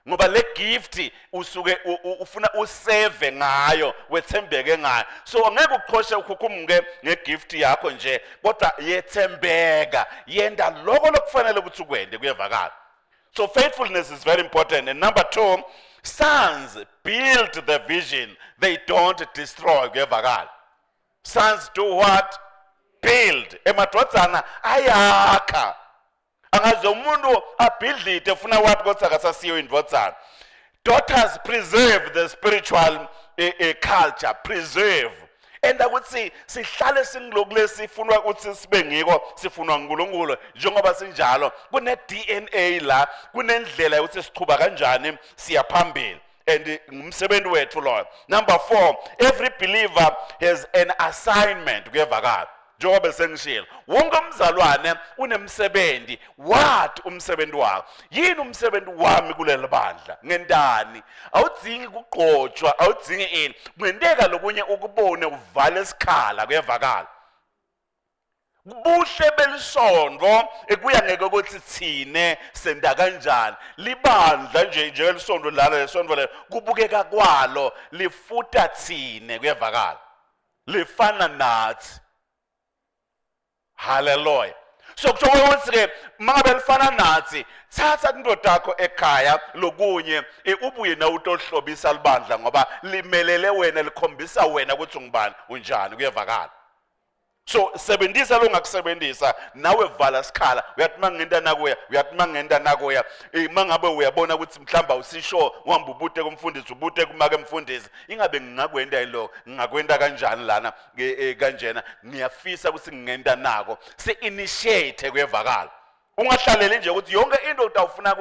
Ngoba le gift usuke ufuna usave ngayo wethembeke ngayo. So ngeke ukuqhoshe ukhukhumuke ngegift yakho nje kodwa yethembeka yenda lokho lokufanele ukuthi ukwende kuyevakala. So faithfulness is very important. And number 2, sons build the vision, they don't destroy kuyevakala. Sons do what? Build. Emadodana ayakha. Angaze umuntu abhidlite ufuna wathi kodwa akasasiyo indvodzana. Daughters preserve the spiritual culture, preserve. Enda ukuthi sihlale singilokule sifuna ukuthi sibe ngiko sifunwa uNkulunkulu njengoba sinjalo kune DNA la kunendlela ukuthi siqhuba kanjani siya phambili and ngumsebenzi wethu lo. Number 4, every believer has an assignment kuyevakala. Njengoba sengishilo wonke umzalwane unemsebenzi. What umsebenzi wakho? Yini umsebenzi wami kuleli bandla? Ngendani? Awudzingi kuqotshwa, awudzingi ini. Kwenteka lokunye ukubone uvale isikhala kuyevakala. Kubuhle belisondvo ekuya ngeke ukuthi thine senda kanjani. Libandla nje lelisondvo lala lesondvo le kubukeka kwalo lifuta thine kuyevakala. Lifana nathi. Hallelujah. So kutsho ukuthi ke mangabe lifana nathi thatha indoda yakho ekhaya lokunye ubuye na utohlobisa libandla ngoba limelele wena likhombisa wena ukuthi ungubani unjani kuyevakala. So sebenzisa lo ngakusebenzisa nawe vala sikhala uyathi mangenda nakuya uyathi mangenda nakuya mangabe uyabona ukuthi mhlamba usisho uhamba ubute kumfundisi ubute kumake mfundisi ingabe ngingakwenda yilo ngingakwenda kanjani lana kanjena ngiyafisa ukuthi ngingenda nako si initiate kuyevakala. Ungahlaleli nje ukuthi yonke into utawufuna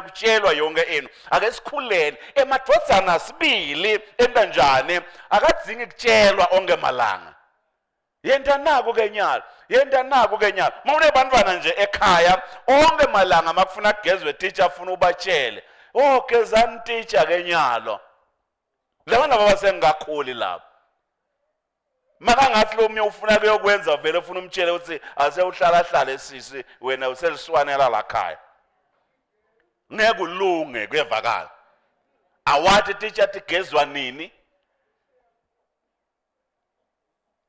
kutshelwa yonke into. Ake sikhuleni emadvodzana sibili endanjani akadzingi kutshelwa onke malanga. Yenda nako kenyalo mawune bantwana nje ekhaya onke malanga makufuna kugezwe teacher afuna ubatshele gezani teacher kenyalo labana baba sengakhuli lapha makangathi lo mnye ufuna kuyokwenza vele ufuna umtshele ukuthi ase uhlala sisi wena useliswanela la khaya ngeke ulunge kuyevakala. Awathi teacher tigezwa nini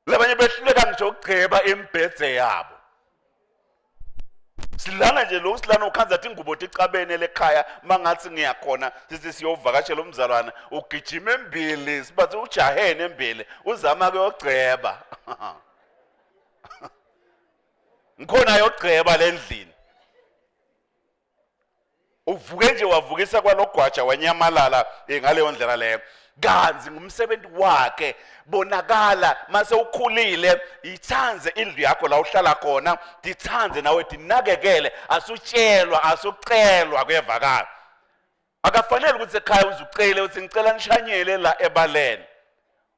labanye behluleka ngisho ukucheba embedze yabo. Silana nje lo silana ukhanza athi ingubo ticabene lekhaya mangathi ngiyakhona sithi siyovakashela umzalwana ugijima embili sibathi ujahene embili uzama kuyogceba. Ngikhona yogceba lendlini. Uvuke nje wavukisa kwalogwaja wanyamalala ngaleyo ndlela leyo. Ganzi ngumsebenzi wakhe bonakala mase ukhulile ithanze indlu yakho la uhlala khona dithanze nawe dinakekele asutshelwa asucelwa kuyevakala. Akafanele ukuthi ekhaya uzucele uthi ngicela nishanyele la ebaleni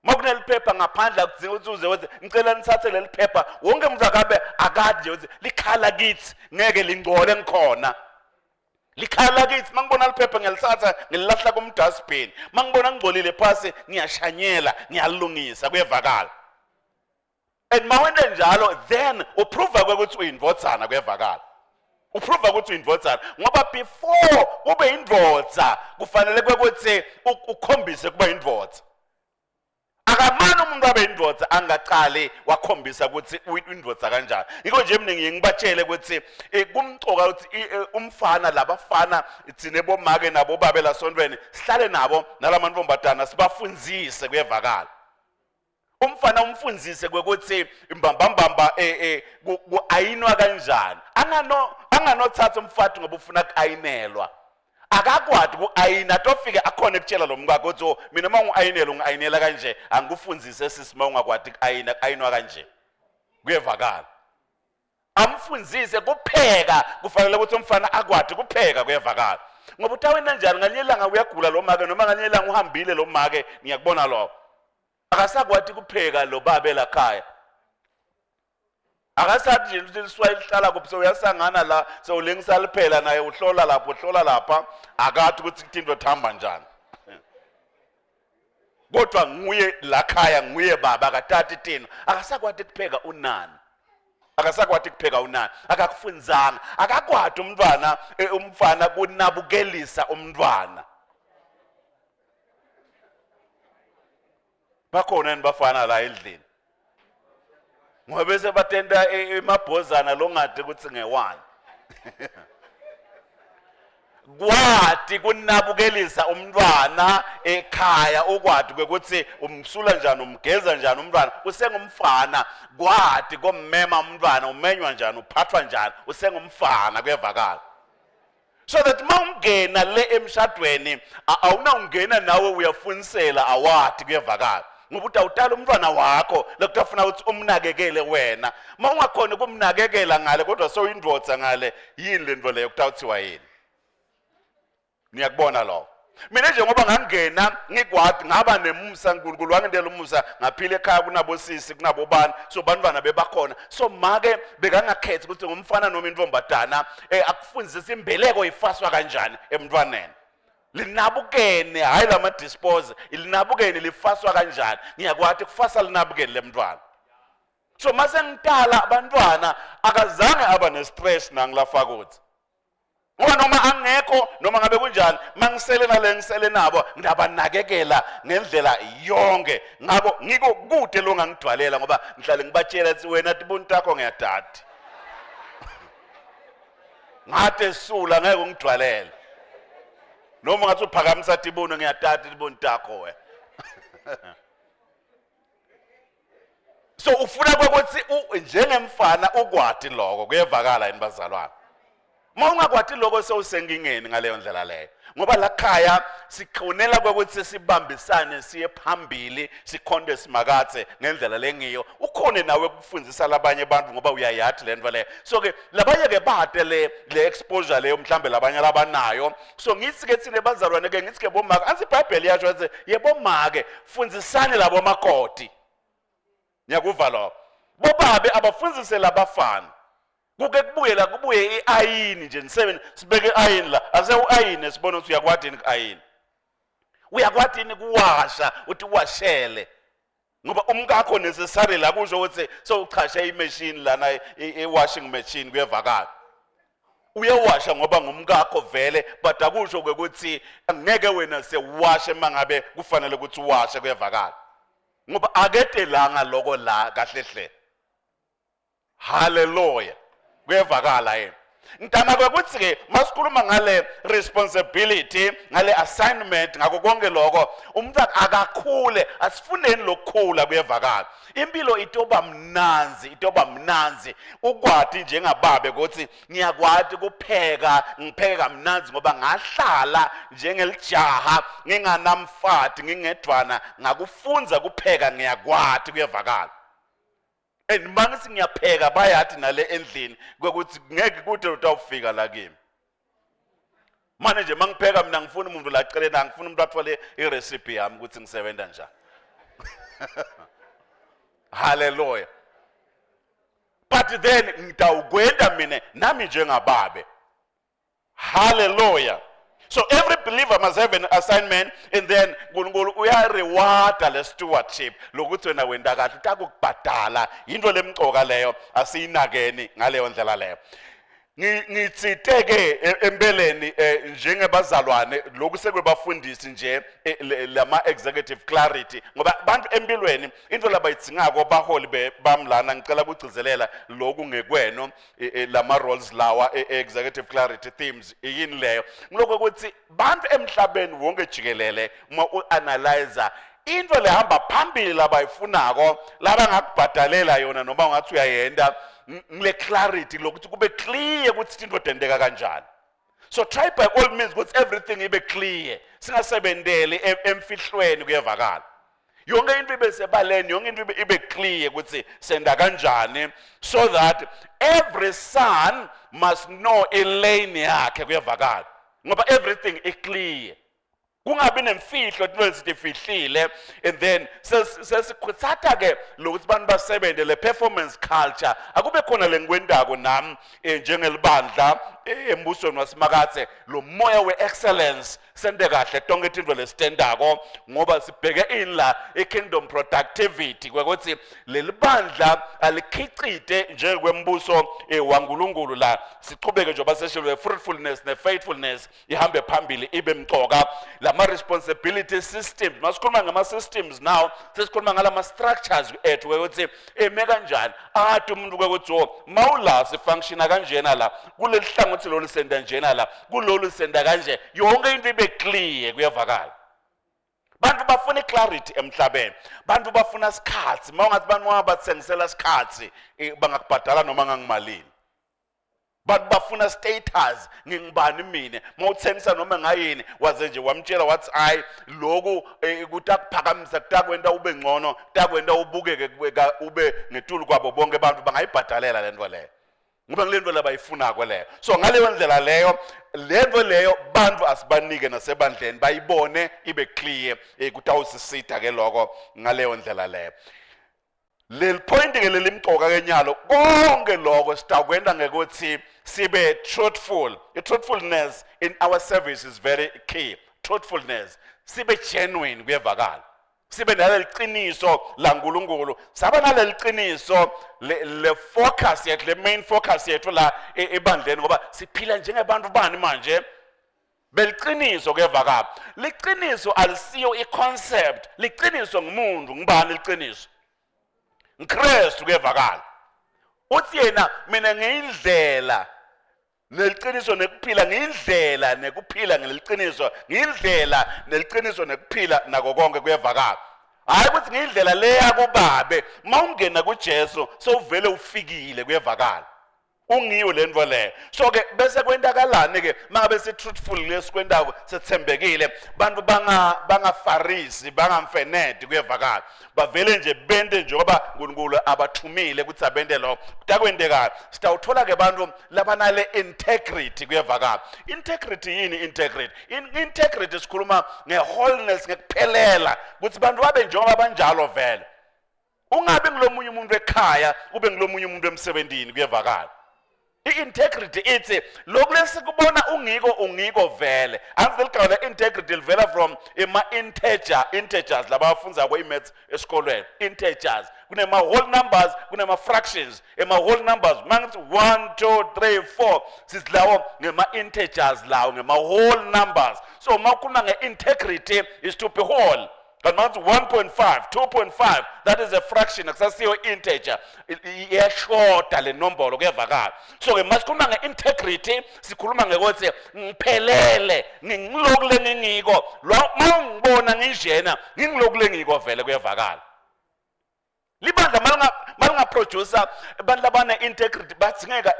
makuneliphepha ngaphandle akudzinga ukuthi uze uthi ngicela nithathe leli phepha wonke umuntu akabe akade nje uthi likhala kithi ngeke lingcole ngikhona. likhaya lakithi mangibona liphepha ngiyalithatha ngililahla kumdustbin mangibona ngcolile phasi ngiyashanyela ngiyalungisa kuyevakala and mawende njalo then uprove ukuthi uyindvodzana kuyevakala uprove ukuthi uyindvodzana ngoba before ube indvodza kufanele ukuthi ukhombise kuba indvodza akamani umuntu abe indvodza angaqali wakhombisa ukuthi indvodza kanjani yiko nje mina ngibatshele ukuthi kumcoka ukuthi umfana labafana itsine bomake nabo babe la sontweni sihlale nabo nalamantombazana sibafundzise kuyevakala umfana umfundzise ukuthi imbambambamba ayinwa kanjani anganothatha umfati ngoba ufuna ukayinelwa akakwadi ku-ayina tofike akhona ekutshela lo mkakho ukuthi mina uma ungu-ayinela ungu-ayinela kanje angikufundzise sisi uma ungakwadi ayinwa kanje kuyevakala amfundzise kupheka kufanele ukuthi umfana akwadi kupheka kuyevakala ngoba utawena njani ngalinye ilanga uyagula lo make noma ngalinye ilanga uhambile lo make ngiyakubona lo akasakwadi kupheka lo babe lakhaya akasathi nje liswayi lihlala kuphi sewuyasangana la sewulengisa liphela naye uhlola lapha akathi ukuthi into thamba njani kodwa nguye lakhaya nguye baba akathatha tino akasakwadi kupheka unani akasakwadi kupheka unani akakufunzanga akakwadi umfana kunabukelisa umntwana bakhona nibafana la endlini ngoba bese batenda emabhozana longade ukuthi ngewani kwadi kunabukelisa umntwana ekhaya ukwadi ukuthi umsula njani umgeza njani umntwana usengumfana kwadi kommema umntwana umenywa njani uphathwa njani usengumfana kuyevakala so that mawungena le emshadweni awunawungena nawe uyafunisela awadi kuyevakala ngoba utawutala umntwana wakho lokutafuna ukuthi umnakekele wena uma ungakhona ukumnakekela ngale kodwa soyindvodza ngale yini le nto leyo kutawuthiwa yini niyakubona lo mina nje ngoba ngangena ngikwadi ngaba nemusa uNkulunkulu wangindela umusa ngaphila ekhaya kunabosisi kunabobani so bantwana bebakhona so make bekangakhethi ukuthi ngumfana noma intombazana akufundzise imbeleko ifaswa kanjani emntwaneni linabukene hayi lama dispose linabukene lifaswa kanjani ngiyakwathi kufasa linabukene lemntwana so mase ngitala abantwana akazange aba ne-stress nangilafa kuthi ngoba noma angekho noma ngabe kunjani mangisele nale ngisele nabo ngiyabanakekela ngendlela yonke ngabo ngiko kude lo ngangidwalela ngoba ngihlale ngibatshela ukuthi wena tibuntu takho ngiyadadi ngade sula ngeke ungidwalele noma ngathi uphakamisa tibuno ngiyadadi tibuntu takho we so ufuna ukuthi njengemfana ukwati lokho kuyevakala yini bazalwane uma ungakwati lokho sewusengingeni ngaleyo ndlela leyo ngoba lakhaya sikhonela ukuthi sibambisane siye phambili sikhonde simakathe ngendlela lengiyo ukhone nawe ukufundzisa labanye abantu ngoba uyayathi le nto leyo so ke labanye ke bade le exposure leyo mhlambe labanye labanayo so ngithi ke thine bazalwane ke ngithi ke bomaka ansi iBhayibheli yasho ukuthi yebomake fundzisani labo makoti ngiyakuva lo bobabe abafundzise labafana kuke kubuye iayini nje sibeke iayini la ase uayini sibona ukuthi uyakwadi iayini uyakwadi kuwasha uthi washele ngoba umkakho necessary la kusho ukuthi sowuchashe imachine lana i-washing machine kuyevakala uyawasha ngoba ngumkakho vele but akusho ukuthi ngeke wena sewashe mangabe kufanele ukuthi uwashe kuyevakala ngoba akedelanga lokho la kahlehle hallelujah kuyevakala yini ngitama ukuthi ke masikhuluma ngale responsibility ngale assignment ngako konke lokho umuntu akakhule asifundeni lokukhula kuyevakala impilo itoba mnanzi ukwati njengababe ukuthi ngiyakwati kupheka ngipheke kamnanzi ngoba ngahlala njengelijaha nginganamfati ngingedwana ngakufunza kupheka ngiyakwati kuyevakala and mangisi ngiyapheka bayathi nale endlini ukuthi ngeke kude utawufika la kimi manje nje mangipheka mina ngifuna umuntu la eceleni ngifuna umuntu athole irecipe yami ukuthi ngisebenza njani hallelujah but then ngitawukwenda mina nami njengababe Hallelujah. So every believer must have an assignment, and then uNkulunkulu uyarewarda le stewardship lokuthi wena wenda kahle utakubhadala into lemcoka leyo asiyinakeni ngaleyo ndlela leyo. Ngitsiteke empeleni njengebazalwane lokhu sekwebafundisi nje lama executive clarity ngoba abantu empilweni into labayitsingako baholi bamlana ngicela ukugcizelela lokhu ngekweno lama roles lawa executive clarity themes yini leyo ngiloko ukuthi bantu emhlabeni wonke jikelele uma uanalyzer into lehamba phambili labayifunako laba ngakubhadalela yona noma ungathi uyayenda ngile clarity lokuthi kube clear ukuthi into dendeka kanjani. So try by all means ukuthi everything ibe clear, singasebendeli emfihlweni kuyevakala. Yonke into ibe sebaleni, yonke into ibe clear ukuthi senda kanjani, so that every son must know ilane yakhe kuyevakala ngoba everything is clear. Kungabi nemfihlo sifihlile, and then sesikhuthatha ke lokuthi abantu basebenze le performance culture akube khona lenkwendako nami njengelibandla embusweni wasimakathe lo moya we-excellence sente kahle tonke into lesitendako ngoba sibheke inla kingdom productivity kwekuthi leli bandla alikhicite njengokwembuso waNkulunkulu la siqhubeke njengoba seshelwe fruitfulness ne-faithfulness ihambe phambili ibe mcoka lama responsibility systems masikhuluma ngama systems now sesikhuluma ngalama structures ethu kwekuthi eme kanjani ade umuntu kwekuthi mawula sifunctiona kanjena la kuleli hlangothi lolu senda njena la kulolu senda kanje yonke into ibe clear kuyavakala. Bantu bafuna clarity emhlabeni, bantu bafuna isikhathi mawungathi bantu wabathengisela isikhathi bangakubhadala noma ngangimalini. Bantu bafuna status ngingibani mina mawuthengisa noma ngayini waze nje wamtshela wathi hayi lokhu kutakuphakamisa kutakwenda ube ngcono kutakwenda ubukeke ube ngetulu kwabo bonke abantu bangayibhadalela lento leyo ngoba ngilento labayifuna kweleyo. So ngaleyo ndlela leyo lento leyo bantu asibanike nasebandleni bayibone ibe clear kutawusisita ke lokho ngaleyo ndlela leyo. Lel point ke lelimcoka kenyalo konke lokho sitakwenda ngekuthi sibe truthful. Truthfulness in our service is very key. Truthfulness sibe genuine kuyevakala. Sibe naleliqiniso la nkulunkulu saba naleliqiniso le focus yethu le main focus yethu la ebandleni ngoba siphila njengabantu bani manje beliqiniso kuyevakala. Liqiniso alisiyo iconcept, liqiniso ngumuntu ngibani liqiniso uKristu kuyevakala. Uthi yena mina ngiyindlela neliqiniso nekuphila ngiyindlela nekuphila ngeliqiniso ngiyindlela neliqiniso nekuphila nako konke kuyevakala. Hayi ukuthi ngiyindlela leya kubabe mawungena kuJesu sowuvele ufikile kuyevakala. Ungiyo lento leyo. So ke bese kwendakalani ke mangabe si truthful lesikwendako sethembekile bantu bangafarisi bangamfenedi kuyevakala bavele nje bende njengoba uNkulunkulu abathumile ukuthi abende lo kutakwendeka sitawuthola ke bantu labanale integrity kuyevakala. Integrity yini integrity? Integrity sikhuluma ngewholeness ngekuphelela ukuthi bantu babe njengoba banjalo vele ungabe ngilomunye umuntu ekhaya ube ngilomunye umuntu emsebenzini kuyevakala. I-integrity ithi lokhu lesikubona ungiko vele angizeligaba integrity livela from integers laba abafunza kwe-maths esikolweni. Integers kunema whole numbers kunema fractions whole numbers mangithi 1 2 3 4 sizilawo ngema integers lawo ngema whole numbers. So makukhuluma nge-integrity is to be whole. But not 1.5, 2.5, that is a fraction. Akusasiyo integer. Iyashota le nombolo kuyevakala. So ke masikhuluma nge-integrity sikhuluma ngekuthi ngiphelele ngingilokule ngingiko lo mawungibona nginjena ngingilokule ngiko vele kuyevakala. Libandla malingaproducer abantu labane integrity bathingeka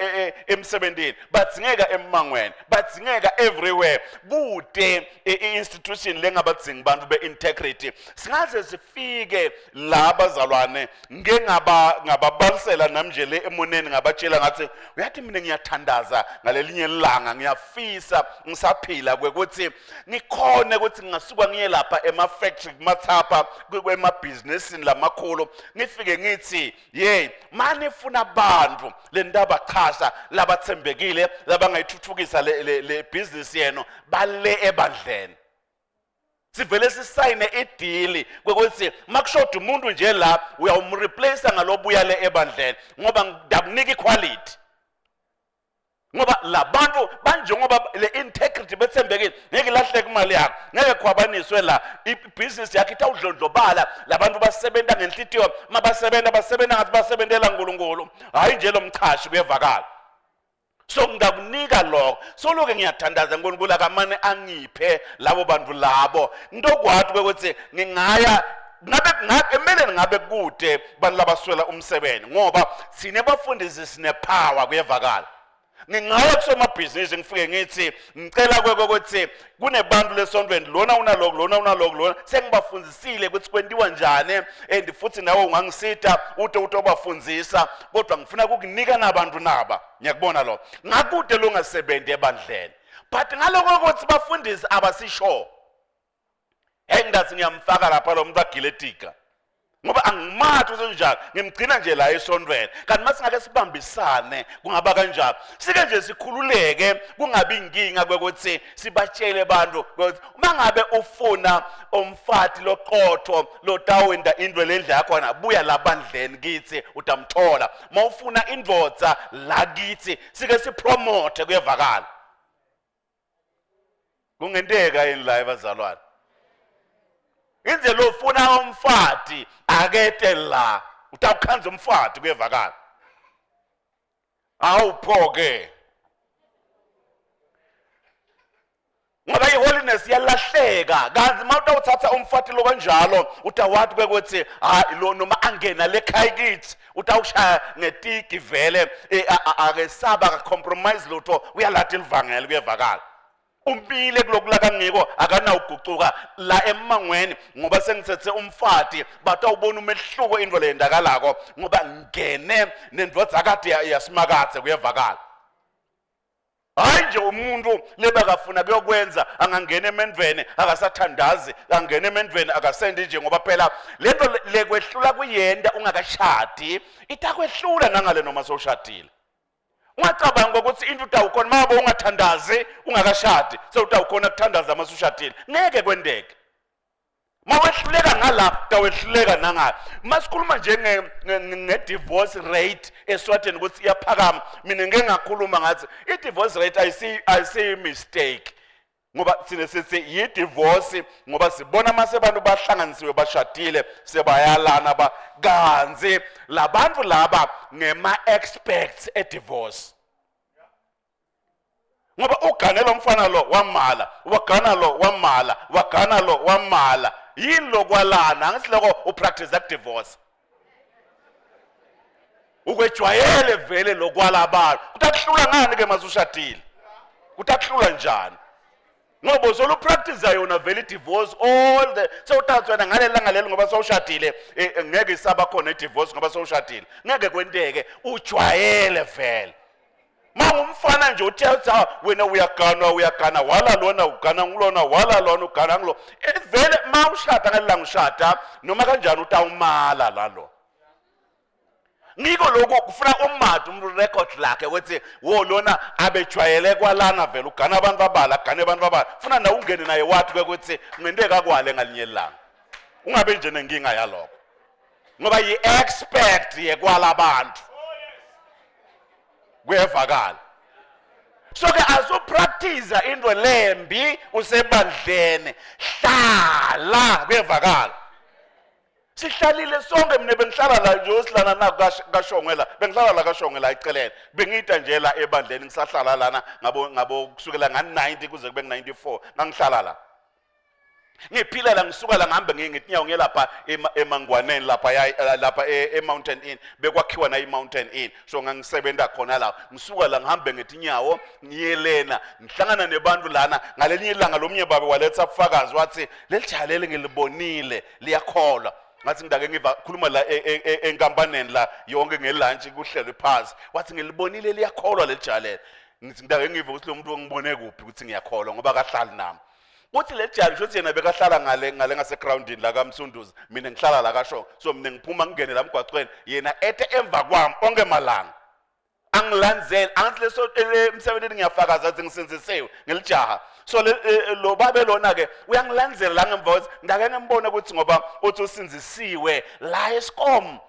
emsebenzini bathingeka emangweni bathingeka everywhere kude institution lengabathingi bantu be-integrity singaze sifike la bazalwane ngengababalisela namnje le emoneni ngabatshela ngathi uyathi mina ngiyathandaza ngalelinye ilanga ngiyafisa ngisaphila kwekuthi ngikhone ukuthi ngingasuka ngiye lapha ema-factory kumathapha kwema-businessini lamakhulu ngifike ngithi manifuna abantu le ndaba chasa labathembekile labangayithuthukisa le business yenu bale ebandleni. Sivele sisayine ideal kwekuthi makushoda umuntu nje la uyawumreplace ngalobuya le ebandleni ngoba ndakunika equality. Ngoba labantu manje ngoba le integrity bethembekile ngeke lahleke imali yakho ngeke khwabaniswe la ibusiness yakhe itawudlondlobala labantu basebenza ngenhlitiyo mabasebenza ngathi basebenzela uNkulunkulu hayi nje lo mchashi kuyevakala. So ngidakunika lokho so loke ngiyathandaza uNkulunkulu akamane angiphe labo bantu labo ndokwathi ukuthi ngingaya ngabe ngabe kude bantu labaswela umsebenzi ngoba sine bafundisi sine power kuyevakala. Ngingaya kusomabhizinisi ngifike ngithi ngicela ukuthi kunebantu lesontweni lona unaloko sengibafundisile ukuthi kwenziwa njani and futhi nawe ungangisita utobafundzisa kodwa ngifuna ukukunika nabantu naba ngiyakubona lo ngakude lo ngasebenzi ebandleni but ngaloko ukuthi bafundisi abasisho engathi ngiyamfaka lapha lo muntu agiletika ngoba angimathi usenjalo ngimgcina nje la esontweni kanti masingake sibambisane kungaba kanjalo sike nje sikhululeke kungabi inkinga kwekuthi sibatshele abantu ukuthi uma ngabe ufuna umfati loqotho lotawenda indwe lendla yakho na buya labandleni kithi utamthola mawufuna indvodza la kithi sike sipromote kuyevakala kungenteka yini la ebazalwane inze lo ufuna umfati akete la utakhanza umfati kuyevakala awuphoke ngoba iholiness yalahleka kanti mawutawuthatha umfati lo kanjalo utawathi kwekuthi lo noma angena lekhaya kithi utawushaya ngetiki vele akesaba ka compromise lutho uyalathi livangele kuyevakala umbile kulokulaka ngiko akanawugucuka la emangweni ngoba sengithethe umfati batawubona umehluko into le yendakalako ngoba ngene nendvodza akade yasimakathe kuyevakala hayi nje umuntu lebakafuna kuyokwenza angangena emendweni akasathandazi angena emendweni akasendi nje ngoba phela lento lekwehlula kuyenda ungakashadi itakwehlula nangale noma sowushadile. Ungacabanga ukuthi into utawukhona manje ungathandazi ungakashadi sewutawukhona ukuthandaza amasushadile ngeke kwendeke mawehluleka ngala tawehluleka nangala masikhuluma nje nge-divorce rate eSwatini ukuthi iyaphakama mina ngeke ngakhuluma ngathi i-divorce rate ayisiyi mistake ngoba sine sithi yi-divorce ngoba sibona mase abantu bahlanganisiwe bashadile sebayalana baganze labantu laba ngema-experts e-divorce ngoba uganela umfana lo wamala wagana lo wamala wagana lo wamala yini lokwalana angithi loko upractice divorce ukwejwayele vele lokwala abantu utakuhlula ngani ke masushadile utakuhlula njani ngoba uzolu practice yona vele divorce all the sewuthathwa ngale langa lelo ngoba sewushadile ngeke isaba khona divorce ngoba sewushadile ngeke kwenteke ujwayele vele mangumfana nje uthetha wena uyagana wala lona ugana ngulona wala lona ugana ngulo vele mawushada ngalanga ushada noma kanjani utawumala lalo ngiko lokho kufuna umadi umuntu record lakhe wethi wo lona abejwayele kwalana vele ugana abantu babala gane abantu babala funa na ungene naye wathi ukuthi ngenteka kwale ngalinye langa ungabe nje nenkinga yalokho ngoba yi expert yekwala abantu kuyevakala so ke azopractice into lembi usebandlene hlala kuyevakala sihlalile sonke mina bengihlala la nje usilana na kaShongwela bengihlala la kaShongwela icelele bengita nje la ebandleni ngisahlala lana ngabo kusukela nga90 kuze kube ngu94 ngangihlala la ngiphila la ngisuka la ngihambe nginyawo ngelapha eMangwaneni lapha eMountain Inn bekwakhiwa na iMountain Inn so ngangisebenza khona la ngisuka la ngihambe ngetinyawo ngiyelena ngihlangana nebantu lana ngalelinye ilanga lomnye babe waletha ubufakazi wathi lelijalele ngilibonile liyakholwa ngathi ngidake ngikhuluma la enkampaneni la yonke ngelunch kuhlelwe phansi wathi ngilibonile liyakholwa lelijalele ngidake ngive ukuthi lo muntu ngibone kuphi ukuthi ngiyakholwa ngoba kahlali nami uthi le jali shothi yena bekahlala ngale ngasegroundini la kaMsunduzi mina ngihlala la kaShongwe so mina ngiphuma ngene la emgwaqweni yena ethe emva kwami onke malanga angilandzele angithi leso emsebenzini ngiyafakaza ukuthi ngisenzisiwe ngelijaha so lo babe lona ke uyangilandzela la ngemva ngake ngembona ukuthi ngoba uthi usinzisiwe la eSkom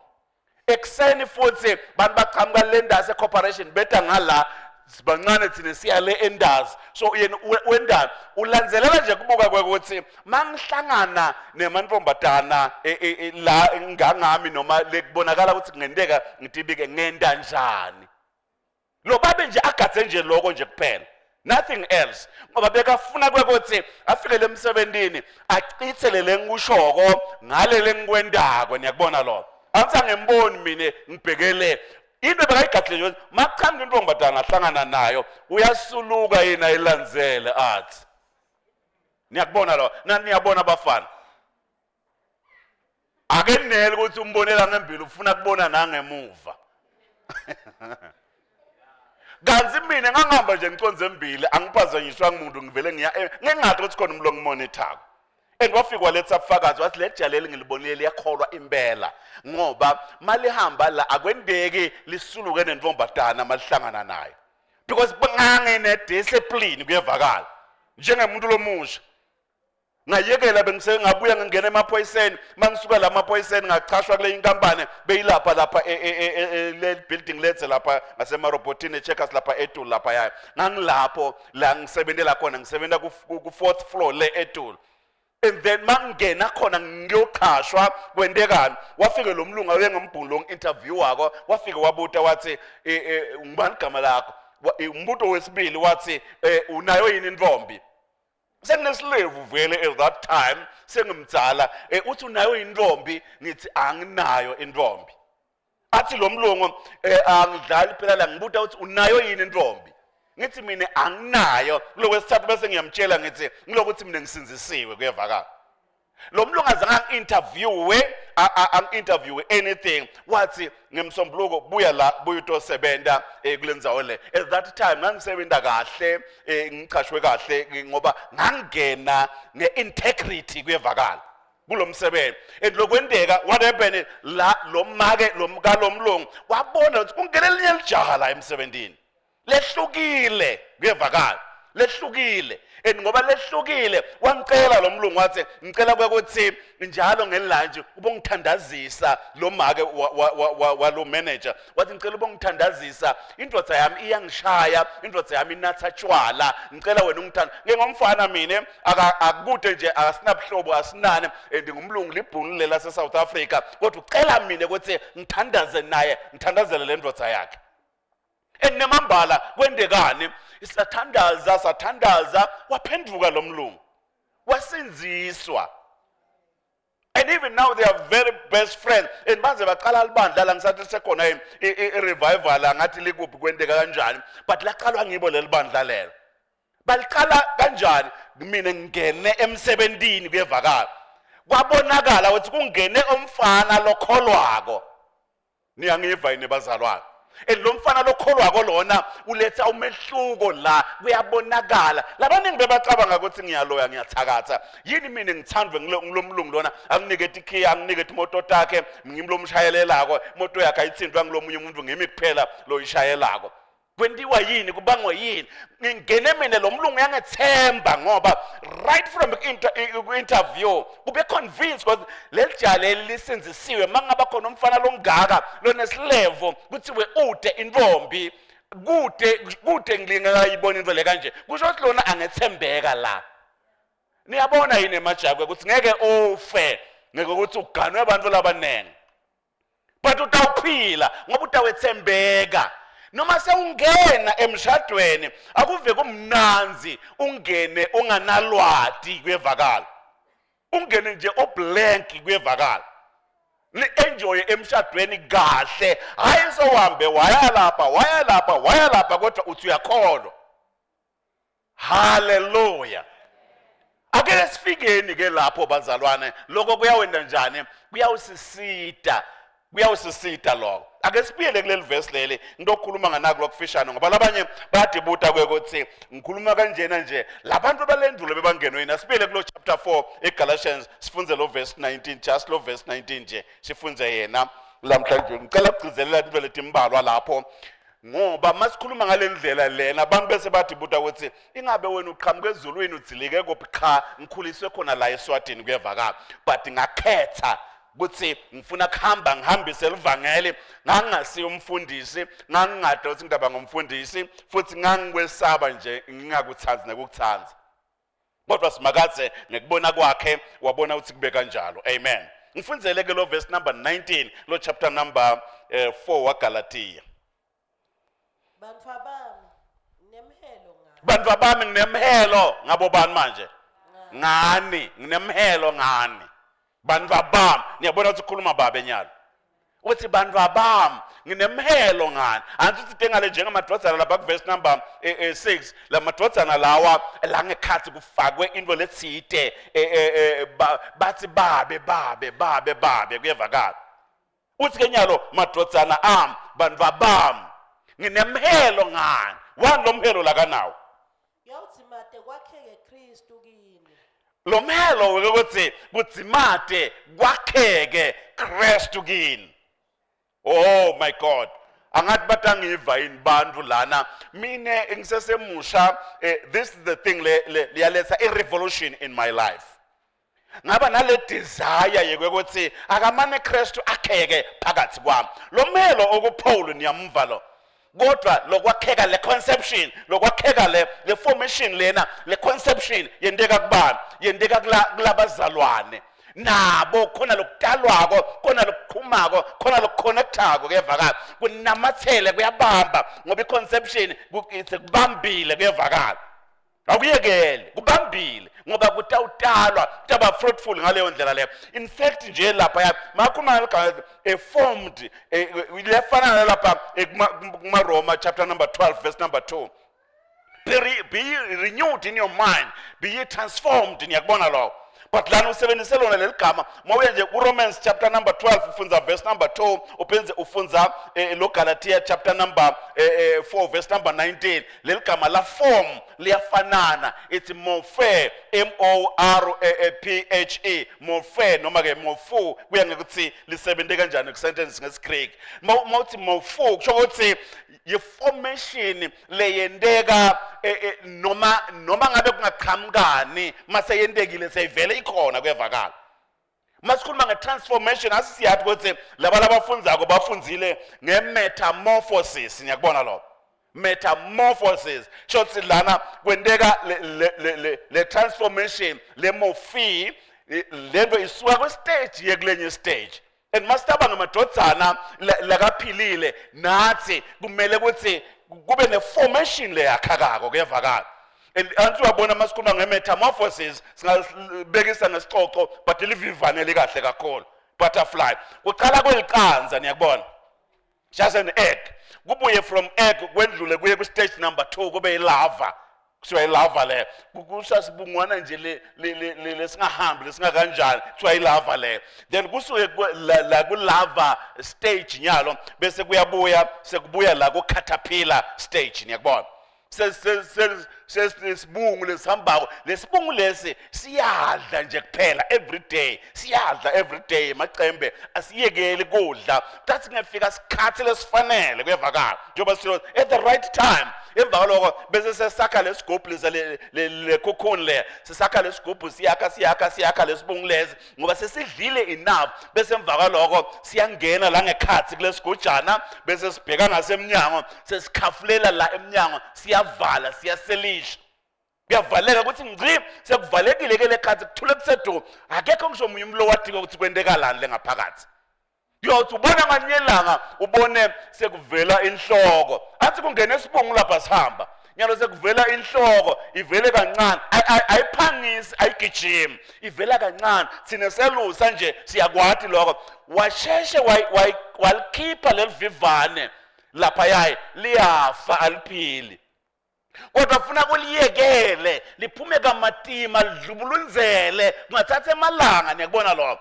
ekseni futhi bantu baqhamuka lendase corporation beta ngala sibancane thina siya le enders so yena wenda ulandzelela nje kubuka kwekuthi mangihlangana nemantombazana la ngangami noma lekubonakala ukuthi kungenteka ngitibike ngenda njani lo babe nje agadze nje lokho nje kuphela nothing else ngoba bekafuna kwekuthi afike lemsebenzini achithele lengushoko ngale lengikwendako niyakubona lo angitsangemboni mina ngibhekele into bekayigadle nje maqhambe intombazana ahlangana nayo uyasuluka yena elandzele athi niyakubona lo niyabona abafana akenele ukuthi umbonela ngembili ufuna kubona nangemuva kanzi mina ngangihamba nje ngiconze embili angiphazanyiswa ngumuntu ngivele ngingathi ukuthi khona umlungu monitor and wafika letha fakazi wathi le jaleli ngilibonile liyakholwa impela ngoba malihamba la akwendeki lisuluke nentombazana malihlangana nayo because bangane discipline kuyevakala njengemuntu lomusha ngayekela ngabuya ngingena emaphoyiseni mangisuka la maphoyiseni ngachashwa kule inkampani beyilapha lapha le building lethe lapha ngasemarobotini checkers lapha eTulu lapha yayo ngangilapho la ngisebenzela khona ngisebenza ku 4th floor le eTulu and then mangena khona ngiyokhashwa kwendekani wafike lo mlungu ayengombhulu interview wako wafike wabuta wathi ngibani igama lakho umbuto wesibili wathi unayo yini intombi sengineslave vele at that time sengimdzala uthi unayo intombi ngithi anginayo intombi athi lo mlungu angidlali phela la ngibuta uthi unayo yini intombi ngithi mina anginayo lokwesithathu bese ngiyamtshela ngithi ngilokuthi mina ngisinzisiwe kuyevakala lo mlungu ang-interviewe anything wathi ngemsombuluko buya la buya utosebenza kulendzawo le at that time ngangisebenza kahle ngichashwe kahle ngoba ngangena nge-integrity kuyevakala kulomsebenzi and lokwendeka what happened la lo make lo mlungu wabona ukuthi kungena elinye lijaha la emsebenzini lehlukile kuyevakala lehlukile and ngoba lehlukile wangicela lo mlungu wathi ngicela ukuthi njalo ngelunch ubongithandazisa lo make wa lo manager wathi ngicela ubongithandazisa indvodza yami iyangishaya indvodza yami inatha tshwala ngicela wena ungithanda ngengomfana mina akude nje asinabuhlobo asinane ngumlungu libhunu la South Africa kodwa ucela mina ukuthi ngithandaze naye ngithandazele le ndvodza yakhe enemambala kwendekani sathandaza waphenduka lo mlungu wasinziswa and even now they are very best friends and baze baqala libandla la ngisathi sekhona i-revival ngathi likuphi kwendeka kanjani but laqalwa ngibo leli bandla lelo baliqala kanjani mina ngingene emsebenzini kuyevakala kwabonakala ukuthi kungene umfana lokholwako niyangiva yini bazalwane lo mfana lokholwako lona uletha umehluko la kuyabonakala labaningi bebacabanga ukuthi ngiyaloya ngiyathakatha yini mina ngithandwe ngilomlungu lona anginikete ikhiya anginikete imoto takhe ngimlomshayelelako imoto yakhe ayithindwa ngilomunye umuntu ngimi kuphela lo ishayelako kwendiwa yini kubangwa yini ngingene mina lo mlungu yangethemba ngoba right from interview kube convinced because lelijale lisenzisiwe mangaba khona umfana longaka loneslevo kuthiwe ude intombi kude ngilingayibona into le kanje kusho ukuthi lona angethembeka la niyabona yini emajakwe ukuthi ngeke ufe ngeke ukuthi uganwe abantu labanenge but utawuphila ngoba utawethembeka noma sewungena emshadweni akuve kumnanzi ungene unganalwati kuyevakala ungene nje oblank kuyevakala ni enjoy emshadweni kahle hayi sohambe waya lapha kodwa uthi uyakholwa haleluya ake sifikeni ke lapho bazalwane lokho kuyawenda njani kuyawusisita lokho ake sibuyele kuleli verse leli ngizokhuluma nganako lokufishana ngoba labanye bayadibuta ukuthi ngikhuluma kanjena nje labantu balendulo bebangenwe yini. Asibuyele kulo chapter 4 eGalatians sifunze lo verse 19, just lo verse 19 nje sifunze yena lamhlanje. Ngicela ukugcizelela into letimbalwa lapho ngoba masikhuluma ngalendlela lena abantu bese badibuta ukuthi ingabe wena uqhamuke ezulwini udzilike kuphi cha ngikhuliswe khona la eSwatini kuyevakala but ngakhetha ukuthi ngifuna kuhamba ngihambise livangeli ngangasiyo umfundisi ngangingade ukuthi ngidaba ngomfundisi futhi ngangikwesaba nje ngingakuthanzi nekukuthanza kodwa simakathe ngekubona kwakhe wabona ukuthi kube kanjalo. Amen. Ngifundzele ke lo verse number 19 lo chapter number 4 waGalatia. Bantwa bami nginemhelo ngabo bani manje ngani nginemhelo ngani bantwa bami niyabona ukuthi ukhuluma babe nyalo uthi bantwa bami nginemhelo ngani angithi sitengale njengamadrodzana lapha ku verse number 6 la madrodzana lawa la ngekhathi kufakwe into letsite bathi babe kuyevakala uthi ke nyalo madrodzana bantwa bami nginemhelo ngani wani lo mhelo la kanawo yawuthimate kwakheke Kristu kini lo mhelo ukuthi kudzimate kwakheke Kristu kini. Oh my God, angathi batangiva yini bantu lana mine ngisesemusha. This is the thing liyaletha a revolution in my life. Ngaba nale desire yekuthi akamane Kristu akheke phakathi kwami. Lo mhelo okuPaul niyamva lo kodwa lokwakheka le conception lokwakheka le formation lena le conception yendeka kubani yendeka kulabazalwane nabo khona lokutalwako khona lokuqhumako khona lokuconnectako kuyevakala kunamathele kuyabamba ngoba iconception kubambile kuyevakala akuyekele kubambile ngoba kutawutalwa kutaba fruitful ngaleyo ndlela leyo. In fact nje lapha makhuluma formed lefana lapha kuma Roma chapter number 12 verse number 2 be renewed in your mind, be ye transformed niyakubona lo. But lana usebenzise lona leligama mawuye nje kuRomans chapter number 12 ufunza verse number 2 upenze ufunza lo Galatia chapter number 4 verse number 19 leligama la form liyafanana it's morphe MORPHE morphe noma ke morpho kuya ngekuthi lisebente kanjani ku sentence ngesiGreek mawuthi morpho kusho ukuthi formation leyendeka noma ngabe kungaqhamukani mase yendekile seyivele ikhona kuyevakala. Masikhuluma nge-transformation asisiyathi ukuthi laba labafundzako bafundzile nge-metamorphosis niyakubona lo metamorphosis shothi lana kwendeka le transformation le morphe lento isuka kwistage yekulenye stage and masitaba ngamadrodzana lakaphilile nathi kumele ukuthi kube ne-formation leyakhakako kuyevakala. And anti wabona masikhuluma nge-metamorphosis singabekisa ngesixoxo but livivane likahle kakhulu butterfly kuqala kweliqanza niyakubona just an egg kubuye from egg kwendlule kuye ku-stage number 2 kube yilava kuthiwa yilava le kusasibungwana nje lesingahambi lesingakanjani kuthiwa yilava le then kusuke la kulava stage nyalo bese sekubuya la ku-caterpillar stage niyakubona sesibungu lesihambako lesibungu lesi siyadla nje kuphela siyadla every day macembe asiyekeli kudla tathi ngefika sikhathi lesifanele kuyevakala njengoba silo at the right time emva kwaloko bese sesakha lesigubhu le cocoon le sesakha lesigubhu siyakha lesibungu lesi ngoba sesidlile enough bese emva kwaloko siyangena la ngekhathi kulesigujana bese sibheka ngasemnyango sesikhafulela la emnyango siyavala siyaselisha kuyavaleka ukuthi ngci sekuvalekile ke lekhathi kuthule kusedu akekho ngisho munye umlo wadika ukuthi kwentekalani lengaphakathi uyothi ubona nganyelanga ubone sekuvela inhloko athi kungena esibungu lapha sihamba nyalo sekuvela inhloko ivele kancane ayiphangisi ayigijima ivela kancane sine selusa nje siyakwathi lokho washeshe walikhipha lelivivane lapha yayi liyafa aliphili kodwa funa kuliyekele liphume kamatima lidlubulunzele kungathatha emalanga niyakubona lo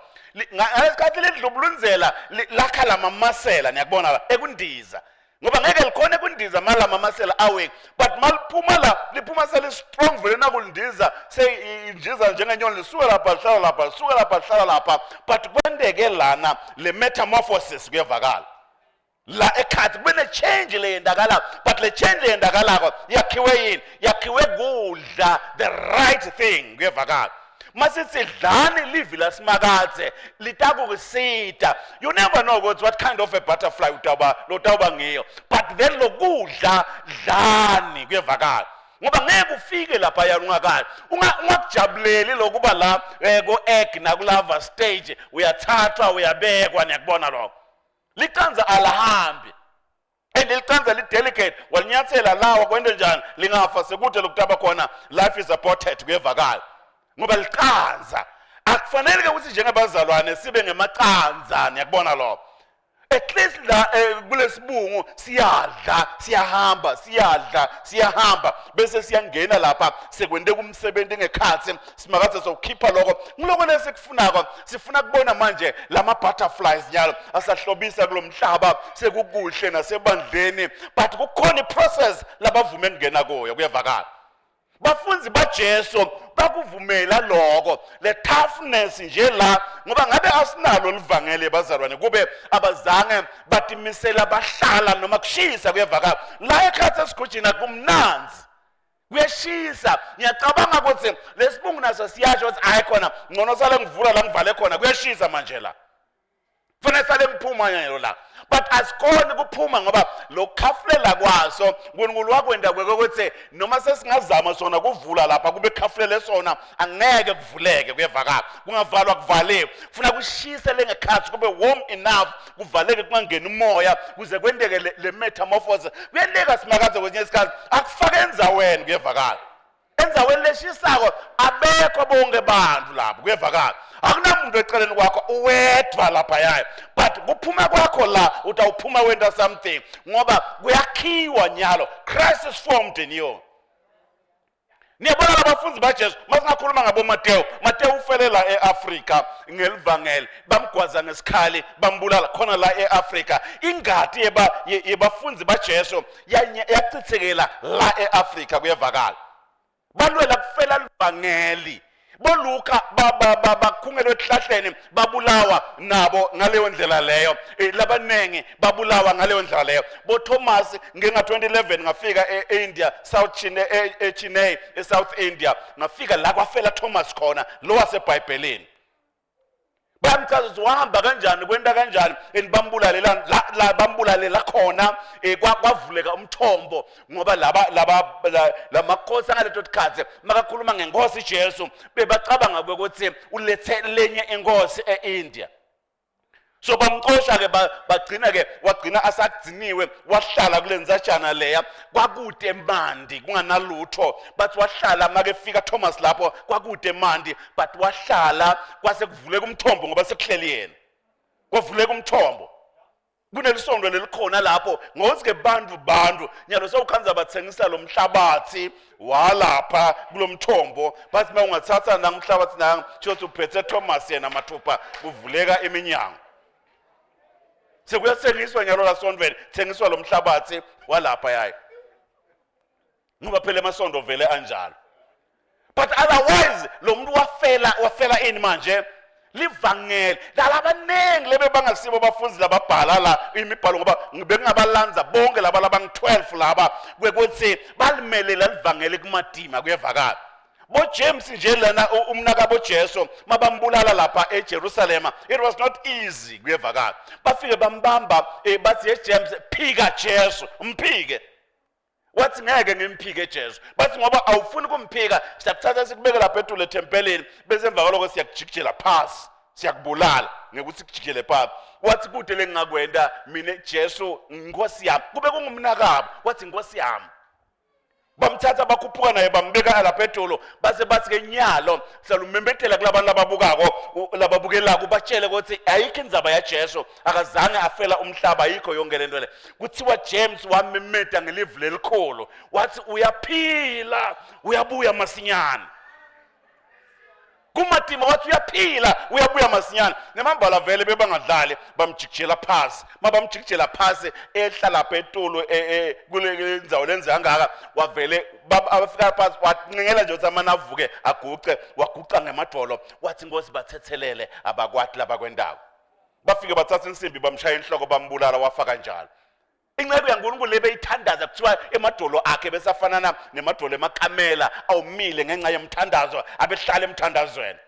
ngasikhathi lidlubulunzela lakhala mamasela niyakubona ekundiza ngoba ngeke likhona ekundiza mala mamasela awake but maliphuma la liphuma sele strong vele nakundiza seyindiza njengenyoni lisuka lapha lihlala lapha lisuka lapha lihlala lapha but kwendeke lana le metamorphosis kuyevakala la ekhathi kube change le yendakala but le change le yendakalako yakhiwe yini yakhiwe kudla the right thing kuyevakala masithi dlani livi lasimakathe litakusita you never know what kind of a butterfly utawuba ngiyo but then lokudla dlani kuyevakala ngoba ngeke ufike lapha yana ungakali ungakujabuleli lokuba la ko egg nakulava stage uyathathwa uyabekwa niyakubona lokho liqanza alahambi and liqanza lidelicate walinyathela lawa kwento njani lingafa sekude lokutaba khona life is aborted kuyevakala ngoba liqanza akufanele ke ukuthi njengebazalwane sibe ngemaqanza niyakubona lo at least la kulesibungu siyadla siyahamba bese siyangena lapha sekwende kumsebenzi ngekhathi simakathe sokukhipha lokho ngiloko lesikufunako sifuna kubona manje lama butterflies nyalo asahlobisa kulomhlaba sekukuhle nasebandleni but kukhona iprocess labavume ngena kuyo kuyevakala bafunzi baJesu bakuvumela lokho le toughness nje la ngoba ngabe asinalo livangele bazalwane kube abazange batimisela bahlala noma kushisa kuyevakala la ekhathi esigujina kumnanzi kuyashisa ngiyacabanga ukuthi lesibungu naso siyasho ukuthi hayi khona ngcono sale ngivula la ngivale khona kuyashisa manje la kufanele sale ngiphuma yena la but asikhona ukuphuma ngoba lokhafulela kwaso uNkulunkulu wakwenda ukuthi noma sesingazama sona kuvula lapha kube khafulele sona angeke kuvuleke kuyevakala kungavalwa kuvaliwe funa kushise lengekhathi kube warm enough kuvaleke kungangena umoya kuze kwendeke le metamorphosis kuyendeka simakathe kwesinye isikhathi akufake enzaweni kuyevakala enzaweni leshisako abekho bonke bantu lapho kuyevakala akunamuntu eceleni kwakho uwedwa lapha yayo but kuphuma kwakho la utawuphuma wenda something ngoba kuyakhiwa nyalo Christ is formed in you niyabona abafunzi baJesu masingakhuluma ngabo Mateo ufelela eAfrika ngelivangeli bamgwaza ngesikhali bambulala khona la eAfrika ingadi yebafunzi baJesu yachithekela la eAfrika kuyevakala balwela kufela livangeli boLuka bakhungelwe ehlahleni babulawa nabo ngaleyo ndlela leyo labanengi babulawa ngaleyo ndlela leyo boThomas ngenga 2011 ngafika eIndia South Chennai eSouth India ngafika la kwafela Thomas khona lo waseBhayibhelini bamchaza wahamba kanjani kwenda kanjani enibambulale la bambulale la khona kwavuleka umthombo ngoba lamakhosi angaleto tikhathi makakhuluma ngenkosi Jesu bebacabanga ukuthi ulethe lenye inkosi eIndia so bamxosha ke wagcina asagciniwe wahlala kulenzajana leya kwakude mandi kunganalutho but wahlala make fika Thomas lapho kwakude mandi but wahlala kwase kuvuleka umthombo ngoba sekuhleli yena kwavuleka umthombo kunelisondo lelikhona lapho ngozike bantu nyalo sewukhanza bathengisa lo mhlabathi walapha kulomthombo bathi mawungathatha namhlabathi nanga shothi uphethe Thomas yena mathupha kuvuleka eminyango sekuyathengiswa nyalo la sondweni thengiswa lo mhlabathi walapha yayi ngoba phela emasondo vele anjalo but otherwise lo muntu wafela ini manje livangeli lalabanengi lebe bangasibo abafunzi lababhala la imibhalo ngoba bengabalanza bonke laba labang12 laba kwekuthi balimelela livangeli kumadima kuyevakala boJames nje lana umnaka boJesu mabambulala lapha eJerusalem it was not easy kuyevakala bafike bambamba bathi James phika Jesu umphike wathi ngeke ngimphike Jesu bathi ngoba awufuni kumphika siyakuthatha sikubeke lapha ethu lethempelini bese emva kwaloko siyakujikijela phansi siyakubulala ngekuthi kujikele phansi wathi kude lengingakwenda mina Jesu inkosi yami kube kungumnakabo wathi inkosi yami bamthatha bakhuphuka naye bambeka lapha etolo base bathi ke nyalo salumembethela kulabantu lababukako lababukelayo batshele ukuthi ayikho indzaba yaJesu akazange afela umhlaba ayikho yonke lento le kuthiwa James wamemeta ngelivu lelikhulu wathi uyaphila uyabuya masinyane kumatima wathi uyaphila uyabuya masinyane nemambala vele bebangadlali bamjikijela phasi mabamjikijela phasi ehla lapha etolo kule ndzawo lenze kangaka wavele abafika phasi wancengela nje ukuthi amana avuke aguqe waguqa ngemadolo wathi inkosi bathethelele abakwathi labakwendawo bafike bathatha insimbi bamshaya inhloko bambulala wafa kanjalo inceku yaNkulunkulu lebe ithandaza kuthiwa emadolo akhe besafanana nemadolo emakamela awumile ngenxa yemthandazo abehlala emthandazweni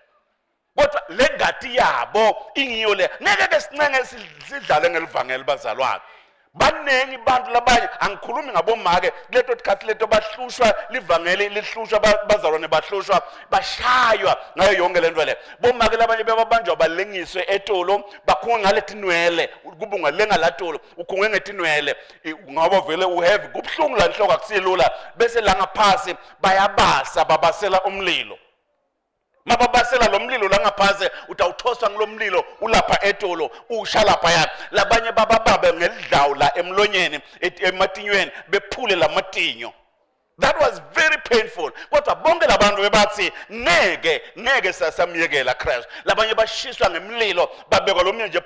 kodwa lengati yabo ingiyo le ngeke ke sincenge sidlale ngelivangeli bazalwane banengi bantu labanye angikhulumi ngabomake kuleto tikhathi leto bahlushwa livangeli lihlushwa bazalwane bahlushwa bashaywa ngayo yonke lento le bomake labanye bebabanjwa balengiswe etolo bakhunga ngaletinwele kubunga lenga latolo ukhunge ngetinwele ngaba vele uhave kubhlungu la inhloko akusilula bese la ngaphasi bayabasa babasela umlilo mababasela lo mlilo la ngaphansi utawuthoswa ngilomlilo ulapha etolo usha lapha yakhe labanye babababe ngelidlawu la emlonyeni ematinyweni bephule lamatinyo that was very painful kodwa bonke labantu bebathi ngeke sasamyekela Christ labanye bashiswa ngemlilo babekwa lo mnye nje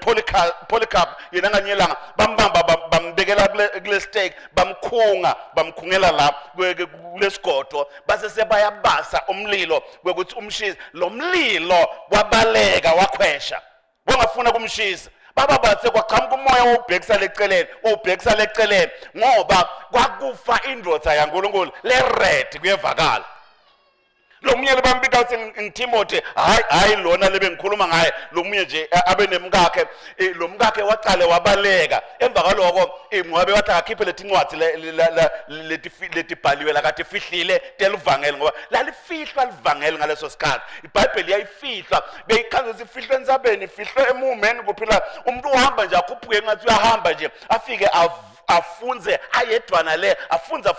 Polycarp yena nganyelanga bambamba bambekela kule stake bamkhungela la kulesigodo base sebayabasa umlilo kwekuthi umshisi lo mlilo wabaleka wakhwesha wangafuna kumshisa baba bathe kwaqhamuka umoya wobhekisa leceleni ngoba kwakufa indvodza yaNkulunkulu le red kuyevakala lo munye bambika uthi ngTimothy hayi lona lebe ngikhuluma ngaye lo munye nje abe nemkakhe lo mkakhe waqale wabaleka emva kaloko ngabe wathi akakhiphe letincwadi letibhaliwe la kade fihlile telivangeli ngoba lalifihlwa livangeli ngaleso sikhathi iBhayibheli yayifihlwa beyikhanza sifihlwe ensabeni fihlwe emumeni kuphila umuntu uhamba nje akhuphuke ngathi uyahamba nje afike afunze ayedwana le afunza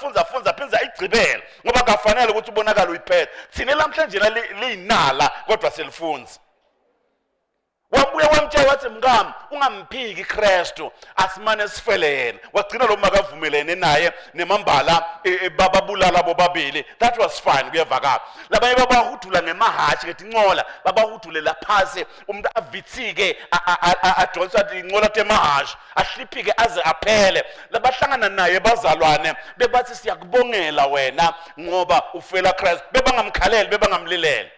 phinza igcibela ngoba kafanele ukuthi ubonakala uyiphethe thina namhlanje liyinala kodwa selifunza wabuye wamtshela wathi mngami ungamphiki Kristu asimane sifele yena wagcina lo makavumelene naye nemambala bababulala bobabili that was fine kuyevakala labanye babahudula ngemahashi kethi incola babahudule laphansi umuntu avithike adonsa incola temahashi ahliphike aze aphele labahlangana naye bazalwane bebathi siyakubongela wena ngoba ufela Kristu bebangamkhaleli bebangamlilele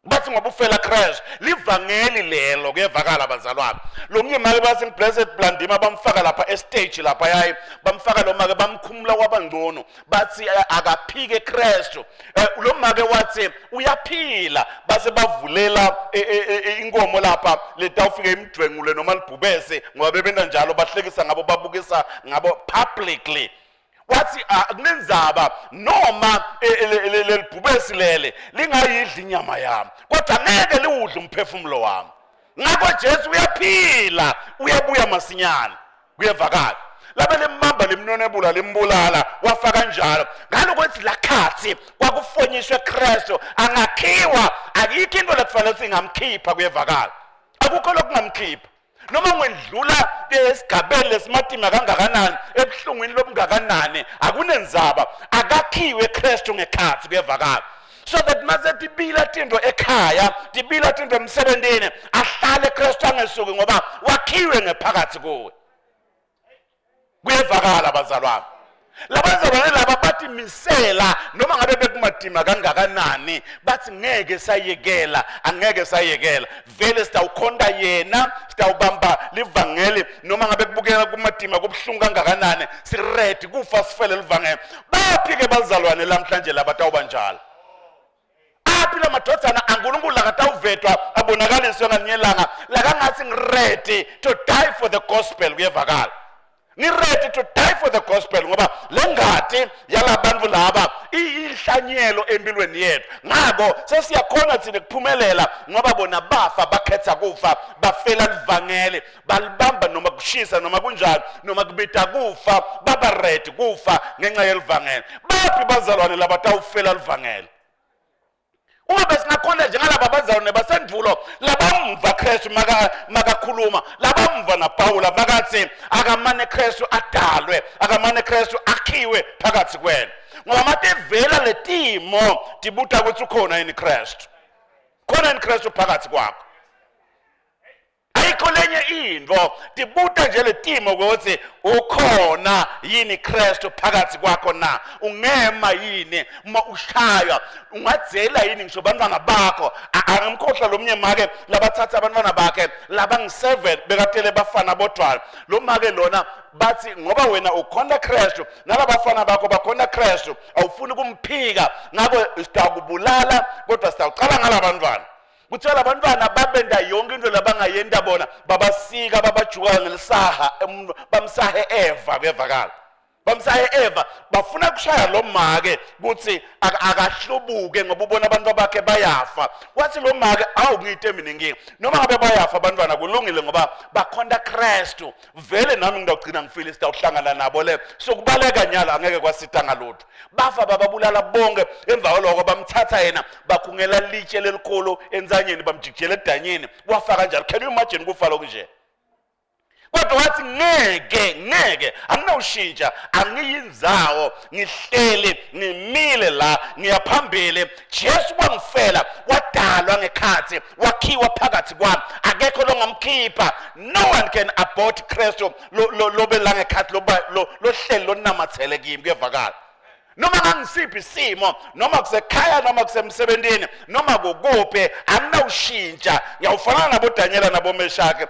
bathi ngoba ufela Christ livangeli lelo kuyevakala bazalwane lo munye make bathi Blessed Blandima bamfaka lapha estage lapha yayi bamfaka lo make bamkhumula kwabangcono bathi akaphike Christ lo make wathi uyaphila base bavulela inkomo lapha letawufika imdwengule noma libhubese ngoba bebenda njalo bahlekisa ngabo babukisa ngabo publicly wathi akunenzaba noma lelibhubesi lele lingayidli inyama yami kodwa ngeke liwudle umphefumulo wami ngakho Jesu uyaphila uyabuya masinyane kuyevakala labele mamba lemnonebula limbulala wafa kanjalo ngalokuthi lakhathi kwakufonyishwe Kristu angakhiwa akikho into lekufanele singamkhipha kuyevakala akukho lokungamkhipha noma ngwendlula esigabeni lesimatima kangakanani ebuhlungwini lobungakanani akunenzaba akakhiwe Kristu ngekhathi kuyevakala so that mase tibila tinto ekhaya tibila tinto emsebentini ahlale Kristu angesuki ngoba wakhiwe ngephakathi kuwe kuyevakala bazalwane labazalwane laba bathi misela noma ngabe bekumadima kangakanani bathi ngeke sayekela vele sitawukhonda yena sitawubamba livangeli noma ngabe kubukela kumadima kubhlungu kangakanani siready kufa sifele livangeli baphi ke bazalwane lamhlanje labatawuba njalo aphi lamadodana aNkulunkulu lakatawuvetwa abonakaliswe nganyelanga lakangathi ngiready to die for the gospel kuyevakala ready to die for the gospel ngoba lengadi yalabantu laba ihlanyelo empilweni yethu ngako sesiyakhona thina kuphumelela ngoba bona bafa bakhetha kufa bafela livangeli balibamba noma kushisa noma kunjani noma kubita kufa baba ready kufa ngenxa yelivangeli ngaphi bazalwane labatawufela livangelo uma besingakhona njengalaba bazalwane basendulo labamva Kristu makakhuluma labamva naPaula makathi akamane Kristu adalwe akamane Kristu akhiwe phakathi kwenu ngoba matevela letimo tibuta ukuthi ukhona yini Kristu khona yini Kristu phakathi kwakho ayikho lenye into tibuta nje letimo ukuthi ukhona yini Kristu phakathi kwakho na ungema yini uma ushaywa ungadzela yini ngisho abantwana bakho angamkhohlwa lomnyema ke labathatha abantwana bakhe labangi7 bekatele bafana bodwa lo make lona bathi ngoba wena ukhona Kristu nalabafana bakho bakhona Kristu awufuni kumphika ngakho sitakubulala kodwa sitaqala ngalabantwana kuthiwa abantwana babenda yonke into labangayenda bona babasika babajuka ngelisaha bamsahe Eva kuyevakala bamsahe Eva bafuna kushaya lo make kuthi akahlubuke ngoba ubona abantu bakhe bayafa wathi lo make awungite mina inkingi noma ngabe bayafa abantwana kulungile ngoba bakhonda Kristu vele nami ngidagcina ngifile sitawuhlangana nabo le sokubaleka nyala angeke kwasitanga lutho bafa bababulala bonke emva kwaloko bamthatha yena bakhungela litshe lelikhulu enzanyeni bamjikijela edanyeni wafa kanjalo can you imagine kufa lokunje kodwa wathi ngeke anginawushintsha angiyinzawo ngihlele ngimile la ngiyaphambili Jesu wangifela wadalwa ngekhathi wakhiwa phakathi kwami akekho longamkhipha no one can abort Kristu lobe la ngekhathi lo hlelo lonamathele kimi kuyevakala noma ngangisiphi isimo noma kusekhaya noma kusemsebentini noma kokuphi anginawushintsha ngiyawufana nabo Daniela nabo Meshaki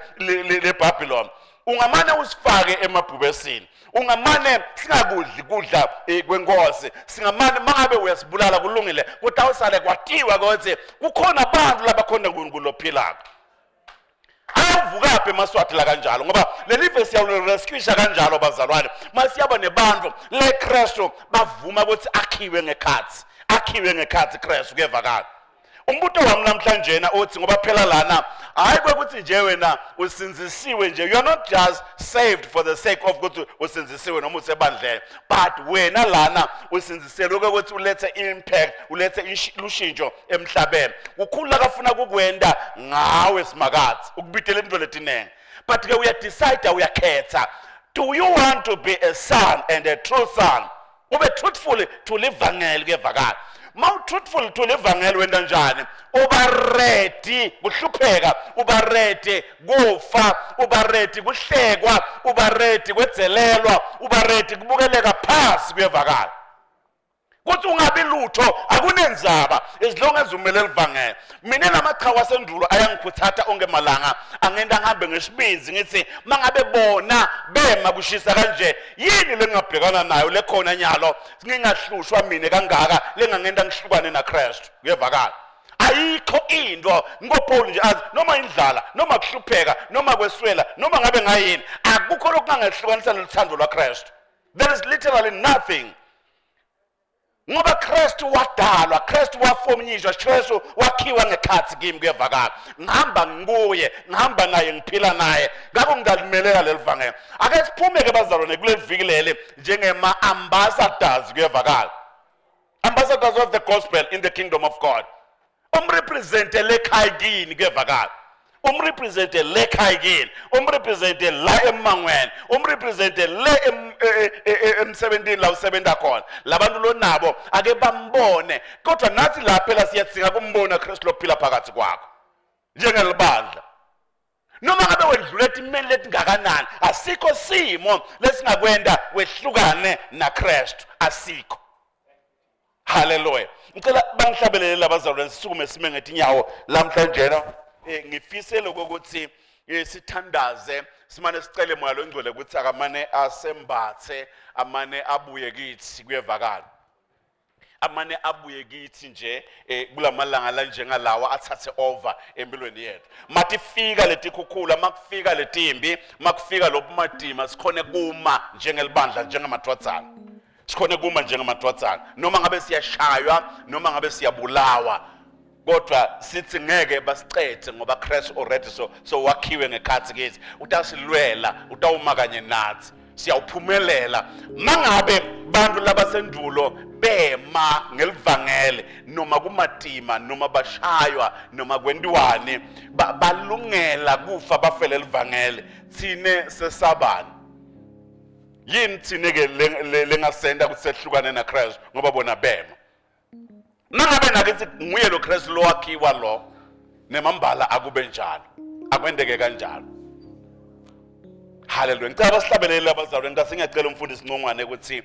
leBabylon ungamane usifake emabhubesini ungamane singakudli kudla kwenkosi singamane mangabe uyasibulala kulungile kodwa awusale kwatiwa ukuthi kukhona abantu labakhona uNkulunkulu ophilayo avuka emaswati la kanjalo ngoba leli verse yawurescuisha kanjalo bazalwane masiyaba nebantu le Kristu bavuma ukuthi akhiwe ngekhathi Kristu kuyevakala umbuto wami namhlanje na uthi ngoba phela lana hayi kwekuthi nje wena usinzisiwe nje you are not just saved for the sake of ukuthi usinzisiwe noma usebandleni but wena lana usinzisele ukuthi ulethe impact ulethe lushintsho emhlabeni ukukhula kafuna kukwenda ngawe simakathi ukubidela into letinenge but ke uya decide uyakhetha do you want to be a son and a true son ube truthful to live evangeli kevakala Mau truthful to livangeli wenda njani uba ready kuhlupheka uba ready kufa uba ready kuhlekwa uba ready kwedzelelwa uba ready kubukeleka phansi kuyevakala kuthi ungabi lutho akunenzaba as long as umele livangeli mina namaqhawe asendulo ayangikhuthatha onke malanga angenda ngihambe ngesibinzi ngithi mangabe bona bema kushisa kanje yini lengabhekana nayo lekhona nyalo ngingahlushwa mina kangaka lengangenda ngihlukane naKristu kuyevakala ayikho into ngoPaul nje azi noma indlala noma kuhlupheka noma kweswela noma ngabe ngayini akukho lokungangehlukanisa lethando laKristu there is literally nothing ngoba Kristu wadalwa Kristu wafomnyishwa Kristu wakhiwa ngekhathi kimi kuyevakala ngihamba nguye ngihamba naye ngiphila naye ngakho ngidalimelela lelivangeli ake siphume ke bazalwane kuleli viki leli njengema ambassadors kuyevakala ambassadors of the gospel in the kingdom of God umrepresente lekhaya kini kuyevakala umrepresente lekhaya kini umrepresente la emangweni umrepresente le emsebentini la usebenza khona labantu lonabo ake bambone kodwa nathi la phela siyatsinga kumbona Kristu lophila phakathi kwakho njengelibandla noma ngabe wedlula etimeni letingakanani asikho simo lesingakwenda wehlukane naKristu asikho haleluya ngicela bangihlabelele labazalwane sisukume sime ngetinyawo lamhlanje ngifisele ukuthi sithandaze simane sicele moya longcwele ukuthi akamane asembathe amane abuye kithi kuyevakala amane abuye kithi nje kulamalanga la njengalawa athathe over empilweni yethu matifika letikhukhula makufika letimbi makufika lobumadima sikhone kuma njengelibandla njengamadwadzana sikhone kuma njengamadwadzana noma ngabe siyashaywa noma ngabe siyabulawa kodwa sithi ngeke basicethe ngoba Kristu already so wakhiwe ngekhathi kithi utasilwela utawuma kanye nathi siyawuphumelela mangabe bantu labasendulo bema ngelivangele noma kumatima noma bashaywa noma kwendiwane balungela kufa bafele livangele thine sesabani yini thine ke lengasenda ukuthi sehlukane naKristu ngoba bona bema nangabe nakithi nguye lo Kristu lo wakhiwa lo nemambala akube njalo akwendeke kanjalo. Hallelujah. Ngicela basihlabelele abazalwane ngase ngiyacela umfundisi Ncongwane ukuthi